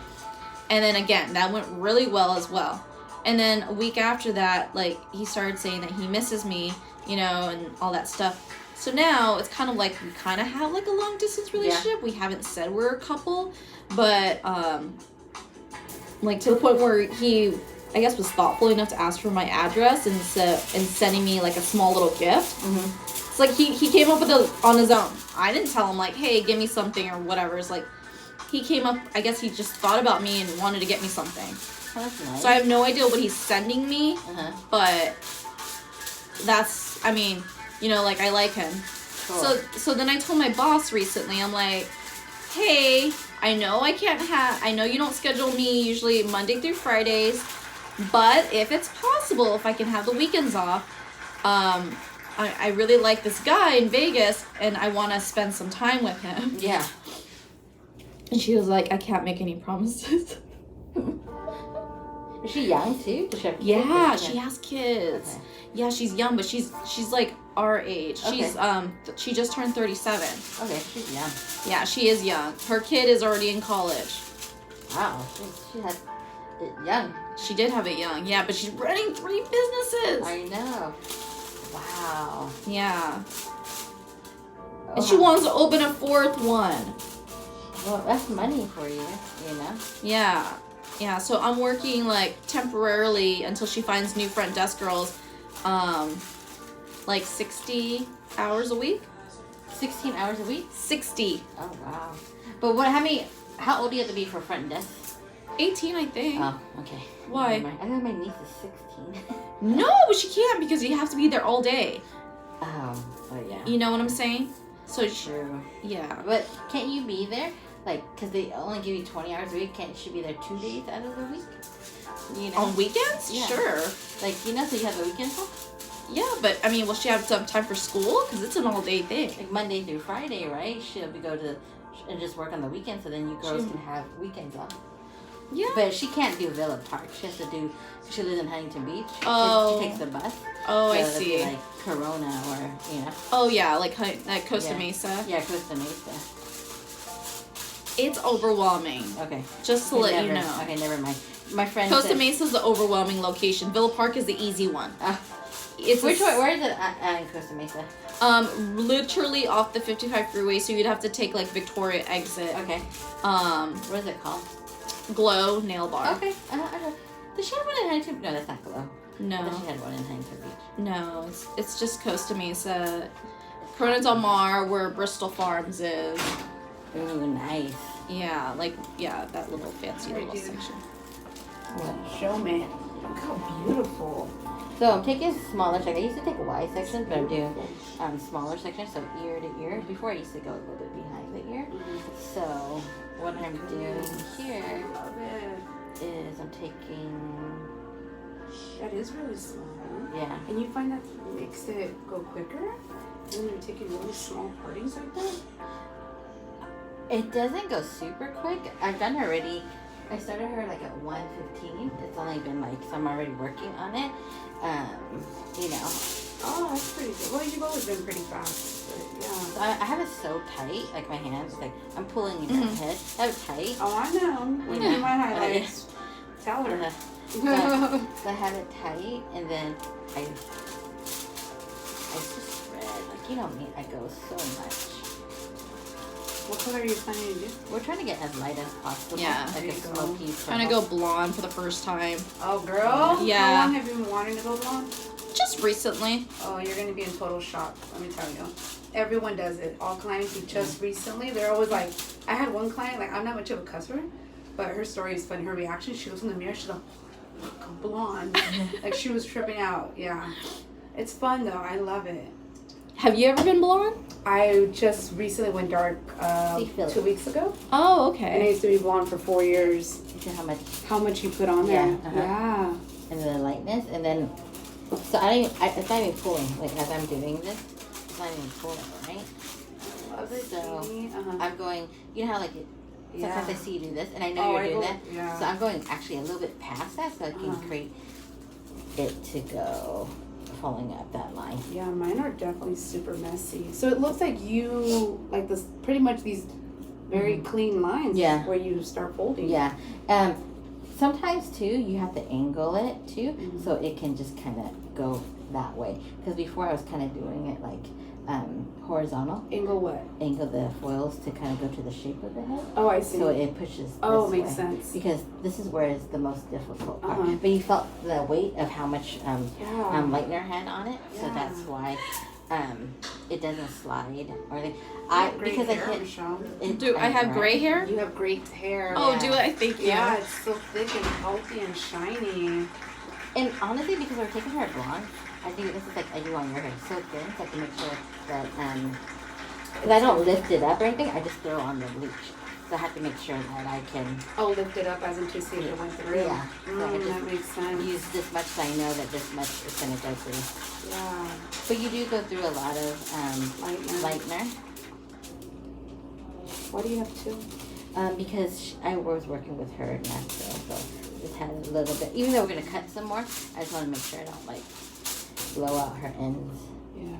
S1: And then again, that went really well as well. And then a week after that, like, he started saying that he misses me, and all that stuff. So now it's kind of like we kind of have like a long distance relationship. Yeah. We haven't said we're a couple, but like to the point where he, I guess, was thoughtful enough to ask for my address and sending me like a small little gift. It's like he came up with it on his own. I didn't tell him like, hey, give me something or whatever. It's like he came up. I guess he just thought about me and wanted to get me something.
S2: Oh, that's nice.
S1: So I have no idea what he's sending me, but that's, I mean, like, I like him. Cool. So then I told my boss recently, I'm like, hey, I know you don't schedule me usually Monday through Fridays, but if it's possible, if I can have the weekends off, I really like this guy in Vegas, and I want to spend some time with him.
S2: Yeah.
S1: And she was like, I can't make any promises.
S2: Is she young too? Does she have kids?
S1: Yeah, she has kids. Okay. Yeah, she's young, but she's like our age. Okay. She's she just turned 37.
S2: Okay, she's young.
S1: Yeah, she is young. Her kid is already in college.
S2: Wow, she had it young.
S1: She did have it young. Yeah, but she's running 3 businesses.
S2: I know. Wow.
S1: Yeah. And she wants to open a 4th one.
S2: Well, that's money for you,
S1: Yeah. Yeah, so I'm working like temporarily until she finds new front desk girls, like 60 hours a week.
S2: 16 hours a week?
S1: 60.
S2: Oh, wow. But how old do you have to be for front desk?
S1: 18, I think.
S2: Oh, okay.
S1: Why?
S2: I think my niece is 16.
S1: No, but she can't because you have to be there all day.
S2: Oh, but yeah.
S1: You know what I'm saying? So
S2: true.
S1: Yeah.
S2: But can't you be there? Like, because they only give you 20 hours a week, can't she be there 2 days out of the week?
S1: On weekends?
S2: Yeah.
S1: Sure.
S2: Like, so you have the weekends off?
S1: Yeah, but, I mean, will she have some time for school? Because it's an all-day thing.
S2: Like, Monday through Friday, right? She'll go to and just work on the weekends, so then you girls can have weekends off.
S1: Yeah.
S2: But she can't do Villa Park. She has to do, she lives in Huntington Beach.
S1: Oh.
S2: She takes the bus.
S1: Oh,
S2: so
S1: I see.
S2: Be like Corona or,
S1: Oh, yeah, like Costa Mesa.
S2: Yeah, Costa Mesa.
S1: It's overwhelming.
S2: Okay.
S1: Just to let you know.
S2: Okay, never mind. My friend
S1: Costa Mesa is the overwhelming location. Villa Park is the easy one.
S2: Which way? Where is it in Costa Mesa?
S1: Literally off the 55 freeway, so you'd have to take like Victoria exit.
S2: Okay. What is it called?
S1: Glow Nail Bar.
S2: Okay. Does she have one in Huntington? No, that's not Glow.
S1: No.
S2: I thought she had one in Huntington Beach.
S1: No, it's just Costa Mesa. Corona Del Mar, where Bristol Farms is.
S2: Ooh, nice.
S1: Yeah, that little fancy little section.
S3: Show me. Look how beautiful.
S2: So I'm taking smaller sections. I used to take Y sections, but I'm doing smaller sections, so ear to ear. Before I used to go a little bit behind the ear. So what I'm doing here is I'm taking...
S3: That is really small.
S2: Yeah.
S3: And you find that makes it go quicker when you're taking really small partings like that?
S2: It doesn't go super quick. I've done her already. I started her like at 1:15. It's only been so I'm already working on it.
S3: Oh, that's pretty good. Well, you've always been pretty fast, but yeah.
S2: So I have it so tight, like my hands, like I'm pulling in her head. I have it tight.
S3: Oh, I know. We do my highlights. Tell her.
S2: So I have it tight, and then I just spread. Like, you know me, I go so much.
S3: What color are you planning to do?
S2: We're trying to get as light as possible.
S1: Yeah.
S2: Like a smoky purple.
S1: Trying to go blonde for the first time.
S3: Oh, girl?
S1: Yeah.
S3: How long have you been wanting to go blonde?
S1: Just recently.
S3: Oh, you're going to be in total shock, let me tell you. Everyone does it. All clients who just recently, they're always like, I had one client, like, I'm not much of a customer, but her story is funny. Her reaction, she goes in the mirror, she's like, look, I'm blonde. Like, she was tripping out. Yeah. It's fun, though. I love it.
S1: Have you ever been blonde?
S3: I just recently went dark 2 weeks ago.
S1: Oh,
S3: And I
S1: okay.
S3: used to be blonde for 4 years.
S2: You see
S3: How much you put on there?
S2: Yeah,
S3: Yeah.
S2: and the lightness, and then So it's not even pulling. Like as I'm doing this, it's not even pulling, right?
S3: Love it,
S2: So
S3: Jenie.
S2: I'm going. You know how like sometimes I see you do this, and I know
S3: Oh,
S2: you're
S3: I
S2: doing
S3: go-
S2: that.
S3: yeah.
S2: So I'm going actually a little bit past that, so I can create it to go following up that line.
S3: Yeah, mine are definitely super messy. So it looks like you like this pretty much these very clean lines
S2: Yeah.
S3: where you start folding.
S2: Yeah. Sometimes too, you have to angle it too, so it can just kind of go that way. Because before I was kind of doing it like horizontal.
S3: Angle what?
S2: Angle the foils to kind of go to the shape of the head.
S3: Oh, I see.
S2: So it pushes.
S3: Oh,
S2: this
S3: makes
S2: way.
S3: sense.
S2: Because this is where it's the most difficult part.
S3: Uh-huh.
S2: But you felt the weight of how much
S3: Yeah.
S2: lightener had on it, so
S3: Yeah.
S2: that's why it doesn't slide or
S3: You have great
S2: because
S3: hair,
S2: I hit.
S3: Michelle.
S1: Do I have gray hair?
S3: You have great hair.
S1: Oh,
S2: Yeah.
S1: do I? Thank you.
S3: Yeah, it's so thick and healthy and shiny.
S2: And honestly, because we're taking her blonde, I think this is like I do on your hair so thin, so I can make sure that because I don't lift it up or anything, I just throw on the bleach. So I have to make sure that I can
S3: Oh, lift it up as in to see if it went through.
S2: Yeah. So I just
S3: that makes sense.
S2: use this much so I know that this much is gonna go through.
S3: Yeah.
S2: But you do go through a lot of lightener.
S3: Why do you have two?
S2: Because I was working with her natural, so just had a little bit. Even though we're gonna cut some more, I just want to make sure I don't like blow out her ends.
S3: Yeah.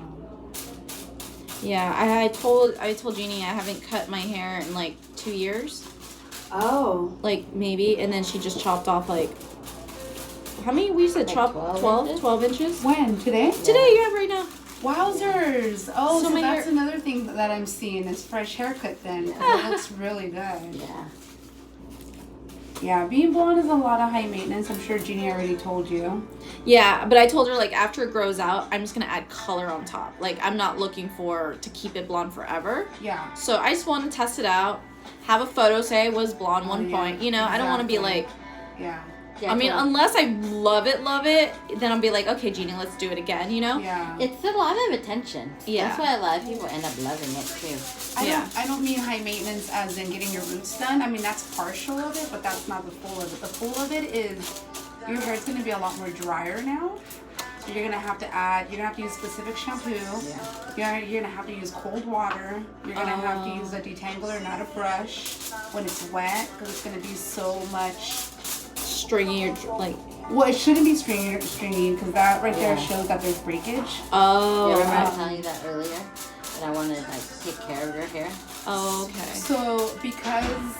S1: Yeah, I told Jeannie I haven't cut my hair in like 2 years,
S3: Oh.
S1: like maybe, and then she just chopped off like how many we said
S2: Like
S1: chop
S2: 12
S1: 12 inches?
S3: When? Today?
S1: Today, yeah, right now.
S3: Wowzers! Oh,
S1: So
S3: so,
S1: my
S3: that's
S1: hair-
S3: another thing that I'm seeing is fresh haircut then. 'Cause it looks really good.
S2: Yeah.
S3: Yeah, being blonde is a lot of high maintenance. I'm sure Jeannie already told you.
S1: Yeah, but I told her like after it grows out, I'm just gonna add color on top. Like I'm not looking to keep it blonde forever.
S3: Yeah.
S1: So I just want to test it out. Have a photo say it was blonde one
S3: yeah,
S1: point. You know, I don't want to be
S3: exactly.
S1: like.
S3: Yeah.
S2: Yeah,
S1: I mean,
S2: totally.
S1: unless I love it, then I'll be like, okay, Jeannie, let's do it again. You know?
S3: Yeah.
S2: It's a lot of attention.
S1: Yeah.
S2: That's why a lot of people end up loving it too.
S3: I don't mean high maintenance as in getting your roots done. I mean, that's partial of it, but that's not the full of it. The full of it is your hair's going to be a lot more drier now. So you're going to have to use specific shampoo.
S2: Yeah.
S3: You're going to have to use cold water. You're going to have to use a detangler, not a brush, when it's wet, because it's going to be so much.
S1: Stringy or like.
S3: Well, it shouldn't be stringy, because that right there shows that there's breakage.
S1: Oh.
S2: Yeah, remember I was telling you that earlier? That I wanted to like take care of your hair.
S1: Oh, okay.
S3: So because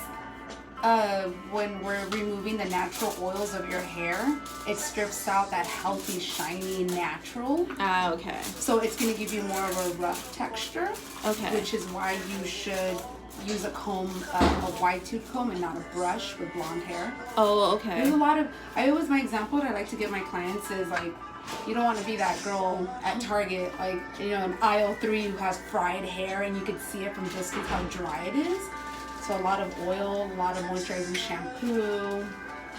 S3: when we're removing the natural oils of your hair, it strips out that healthy, shiny, natural.
S1: Ah, okay.
S3: So it's going to give you more of a rough texture,
S1: Okay.
S3: which is why you should use a comb, a wide tooth comb and not a brush with blonde hair.
S1: Oh,
S3: There's
S1: okay.
S3: a lot of, my example that I like to give my clients is like, you don't want to be that girl at Target, like, you know, in aisle 3 who has fried hair and you could see it from just how dry it is. So a lot of oil, a lot of moisturizing shampoo,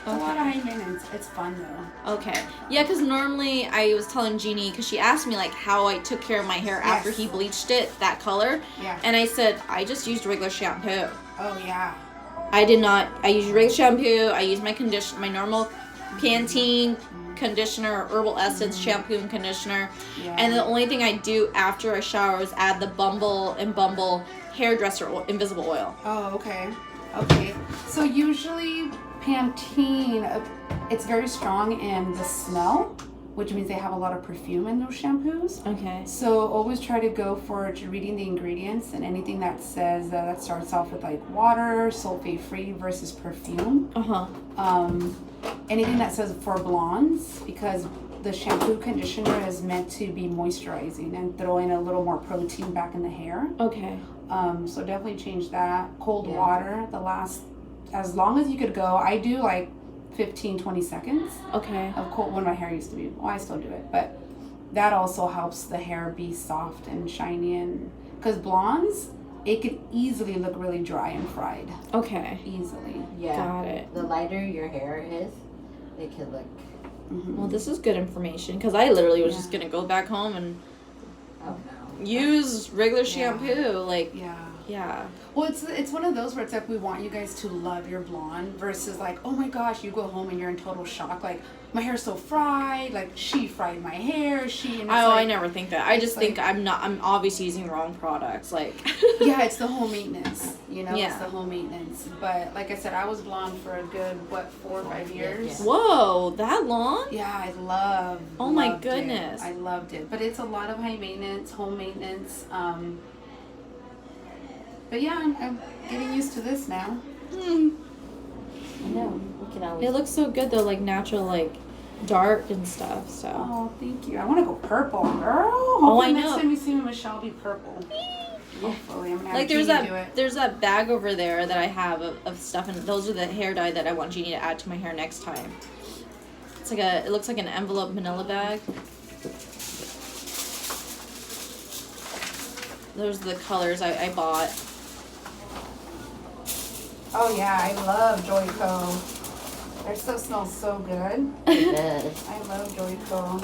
S3: a lot of high maintenance. It's fun though.
S1: Okay. Yeah, because normally I was telling Jeannie, because she asked me like how I took care of my hair after
S3: Yes.
S1: he bleached it, that color.
S3: Yeah.
S1: And I said, I just used regular shampoo.
S3: Oh yeah.
S1: I used regular shampoo. I used my normal Pantene conditioner, herbal essence shampoo and conditioner.
S3: Yeah.
S1: And the only thing I do after I shower is add the Bumble hairdresser invisible oil.
S3: Oh, okay. Okay. So usually Pantene, it's very strong in the smell, which means they have a lot of perfume in those shampoos.
S1: Okay.
S3: So always try to go for reading the ingredients and anything that says that starts off with like water, sulfate free versus perfume. Anything that says for blondes, because the shampoo conditioner is meant to be moisturizing and throwing a little more protein back in the hair.
S1: Okay.
S3: So definitely change that. Cold water, as long as you could go. I do like 15-20 seconds
S1: Okay.
S3: of cold when my hair used to be. Well, I still do it, but that also helps the hair be soft and shiny. And because blondes, it could easily look really dry and fried.
S1: Okay.
S3: Easily.
S2: Yeah.
S1: Got it.
S2: The lighter your hair is, it could look.
S1: Well, this is good information because I literally was just gonna go back home and
S2: Oh,
S1: use regular shampoo. Like,
S3: Yeah.
S1: Yeah.
S3: Well, it's one of those where it's like we want you guys to love your blonde versus like, oh my gosh, you go home and you're in total shock. Like, my hair's so fried. Like, she fried my hair. And it's
S1: I never think that. I just think I'm obviously using wrong products. Like.
S3: Yeah, it's the home maintenance. You know,
S1: Yeah.
S3: it's the home maintenance. But like I said, I was blonde for a good 4 or 5 years.
S2: Yeah.
S1: Whoa, that long?
S3: Yeah, I
S1: Oh my
S3: loved
S1: goodness.
S3: it. I loved it. But it's a lot of high maintenance, home maintenance. But yeah, I'm getting used to this now.
S1: Hmm.
S2: I know. We can always.
S1: It looks so good though, like natural, like dark and stuff. So.
S3: Oh, thank you. I want to go purple, girl.
S1: Oh, I
S3: Next
S1: know.
S3: time you see me, Michelle, be purple. Hopefully, I'm gonna have
S1: Like
S3: Jenie
S1: there's
S3: do it.
S1: there's that bag over there that I have of stuff, and those are the hair dye that I want Jenie to add to my hair next time. It's like it looks like an envelope manila bag. Those are the colors I bought.
S3: Oh yeah, I love Joyco. Their stuff smells so good.
S2: It does.
S3: I love Joyco.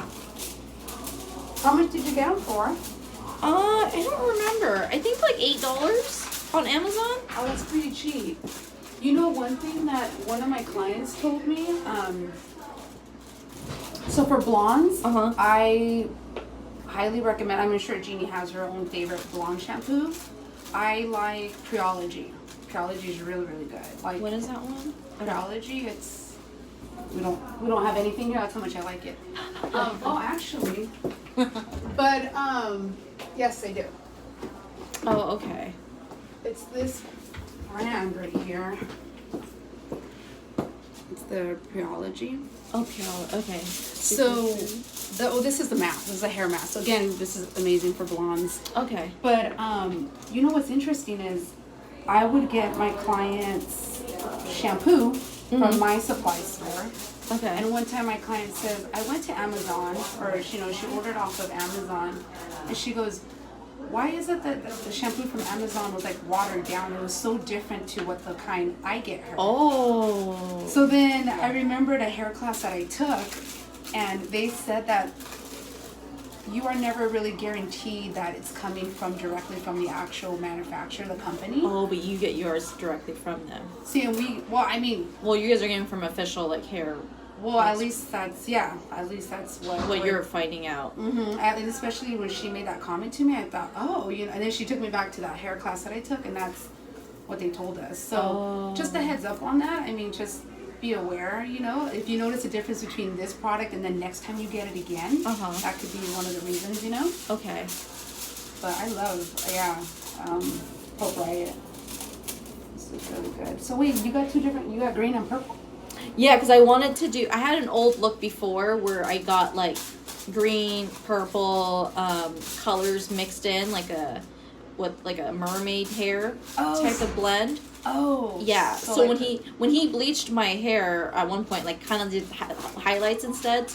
S3: How much did you get them for?
S1: I don't remember. I think like $8 on Amazon.
S3: Oh, that's pretty cheap. You know, one thing that one of my clients told me, so for blondes,
S1: Uh-huh.
S3: I highly recommend, I'm sure Jenie has her own favorite blonde shampoo. I like Preology. Preology is really, really good. Like,
S1: What is that one?
S3: Preology, it's, we don't have anything here, that's how much I like it. Oh, actually, but, yes, they do.
S1: Oh, okay.
S3: It's this brand right here. It's the Preology.
S1: Oh, pure. Okay.
S3: So, this is the mask. This is a hair mask. So again, this is amazing for blondes.
S1: Okay.
S3: But you know what's interesting is, I would get my clients shampoo from my supply store.
S1: Okay.
S3: And one time my client says, I went to Amazon, or she ordered off of Amazon, and she goes, why is it that the shampoo from Amazon was like watered down? It was so different to what the kind I get her.
S1: Oh.
S3: So then I remembered a hair class that I took, and they said that you are never really guaranteed that it's coming from directly from the actual manufacturer, the company.
S1: Oh, but you get yours directly from them.
S3: See, and
S1: Well, you guys are getting from official like hair.
S3: at least that's
S1: What you're finding out.
S3: And especially when she made that comment to me, I thought, oh, and then she took me back to that hair class that I took, and that's what they told us. So just a heads up on that. I mean, just be aware, if you notice a difference between this product and then next time you get it again, that could be one of the reasons,
S1: Okay.
S3: But I love, Hope Riot. This is really good. So wait, you got green and purple?
S1: Yeah, because I had an old look before where I got like green, purple, colors mixed in, like a mermaid hair type of blend.
S3: Oh.
S1: Yeah. So
S3: like
S1: when he bleached my hair at one point, like kind of did highlights instead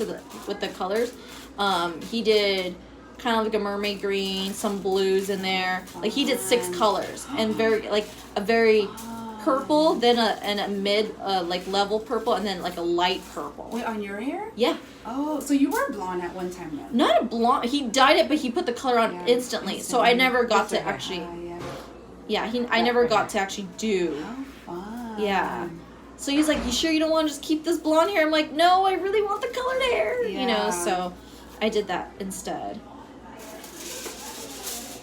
S1: with the colors, he did kind of like a mermaid green, some blues in there. Like he did 6 colors and a very purple, then a mid like level purple, and then like a light purple.
S3: Wait, on your hair?
S1: Yeah.
S3: Oh, so you were blonde at one time then?
S1: Not a blonde. He dyed it, but he put the color on instantly. So I never got to actually. I never got to actually do.
S3: How fun.
S1: Yeah. So he's like, "You sure you don't want to just keep this blonde hair?" I'm like, "No, I really want the colored hair."
S3: Yeah.
S1: So I did that instead.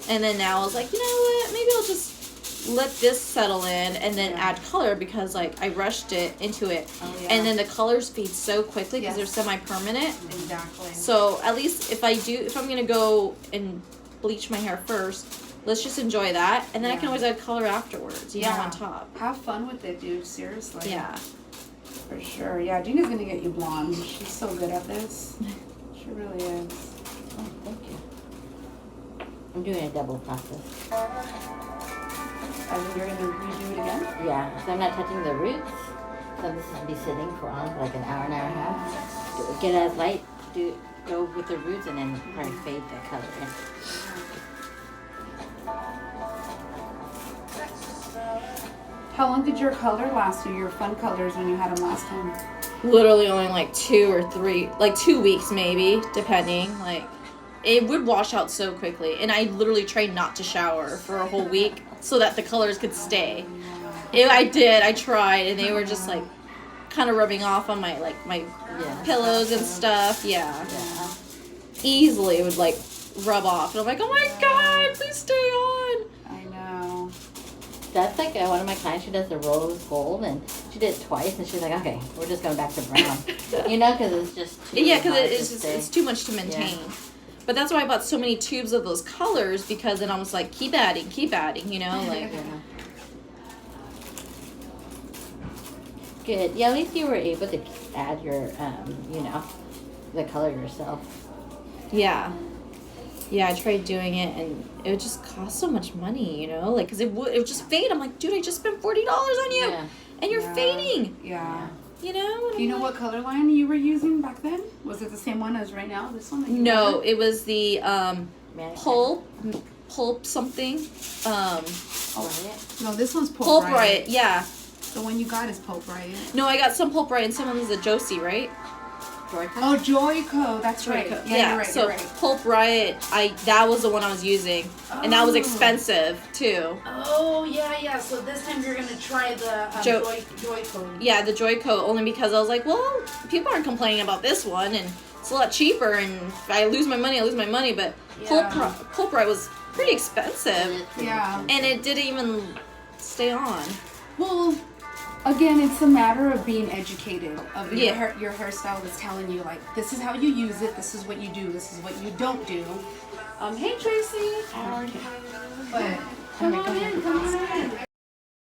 S1: And then now I was like, you know what? Maybe I'll just let this settle in and then add color, because like I rushed it into it. And then the colors fade so quickly because they're semi-permanent.
S3: Exactly.
S1: So at least if I'm gonna go and bleach my hair first, let's just enjoy that, and then I can always add color afterwards, you know, on top.
S3: Have fun with it, dude. Seriously.
S1: Yeah.
S3: For sure. Yeah, Gina's gonna get you blonde. She's so good at this. She really is.
S2: Oh, thank you. I'm doing a double process.
S3: And you're gonna redo it again?
S2: Yeah, so I'm not touching the roots. So this will be sitting for like an hour and a half. Get as light, go with the roots, and then probably fade the color in.
S3: How long did your color last you? Your fun colors when you had them last time?
S1: Literally only like 2 or 3, like 2 weeks maybe, depending. Like, it would wash out so quickly, and I literally tried not to shower for a whole week. so that the colors could stay. I did. I tried, and they were just like kind of rubbing off on my pillows and stuff. Yeah. Easily it would like rub off, and I'm like, oh my god, please stay on.
S3: I know.
S2: That's like one of my clients. She does the rose gold, and she did it twice, and she's like, okay, we're just going back to brown. You know, because it's just too
S1: because it's too much to maintain. Yeah. But that's why I bought so many tubes of those colors, because then I was like, keep adding, you know, like.
S2: Good. Yeah, at least you were able to add your, you know, the color yourself.
S1: Yeah. Yeah, I tried doing it, and it would just cost so much money, you know, like, because it would just fade. I'm like, dude, I just spent $40 on you, and you're fading.
S3: Yeah.
S1: You know?
S3: Do you know what color line you were using back then? Was it the same one as right now? This one? That you
S1: No,
S3: ordered?
S1: it was the pulp something.
S3: No, this one's
S1: Pulp Riot. Yeah.
S3: The one you got is Pulp Riot.
S1: No, I got some Pulp Riot, and some of them is a Josie, right?
S2: Joyco?
S3: Oh, Joyco. That's right.
S1: Joyco.
S3: Yeah, you're right.
S1: So
S3: you're right.
S1: Pulp Riot, that was the one I was using, and that was expensive too.
S3: Oh, yeah. So this time you're gonna try the Joyco.
S1: Yeah, the Joyco, only because I was like, well, people aren't complaining about this one, and it's a lot cheaper, and if I lose my money, but Pulp Riot was pretty expensive.
S3: Yeah.
S1: And it didn't even stay on.
S3: Well, again, it's a matter of being educated. Of your hairstylist telling you, like, this is how you use it, this is what you do, this is what you don't do. Hey, Tracy. But come on in.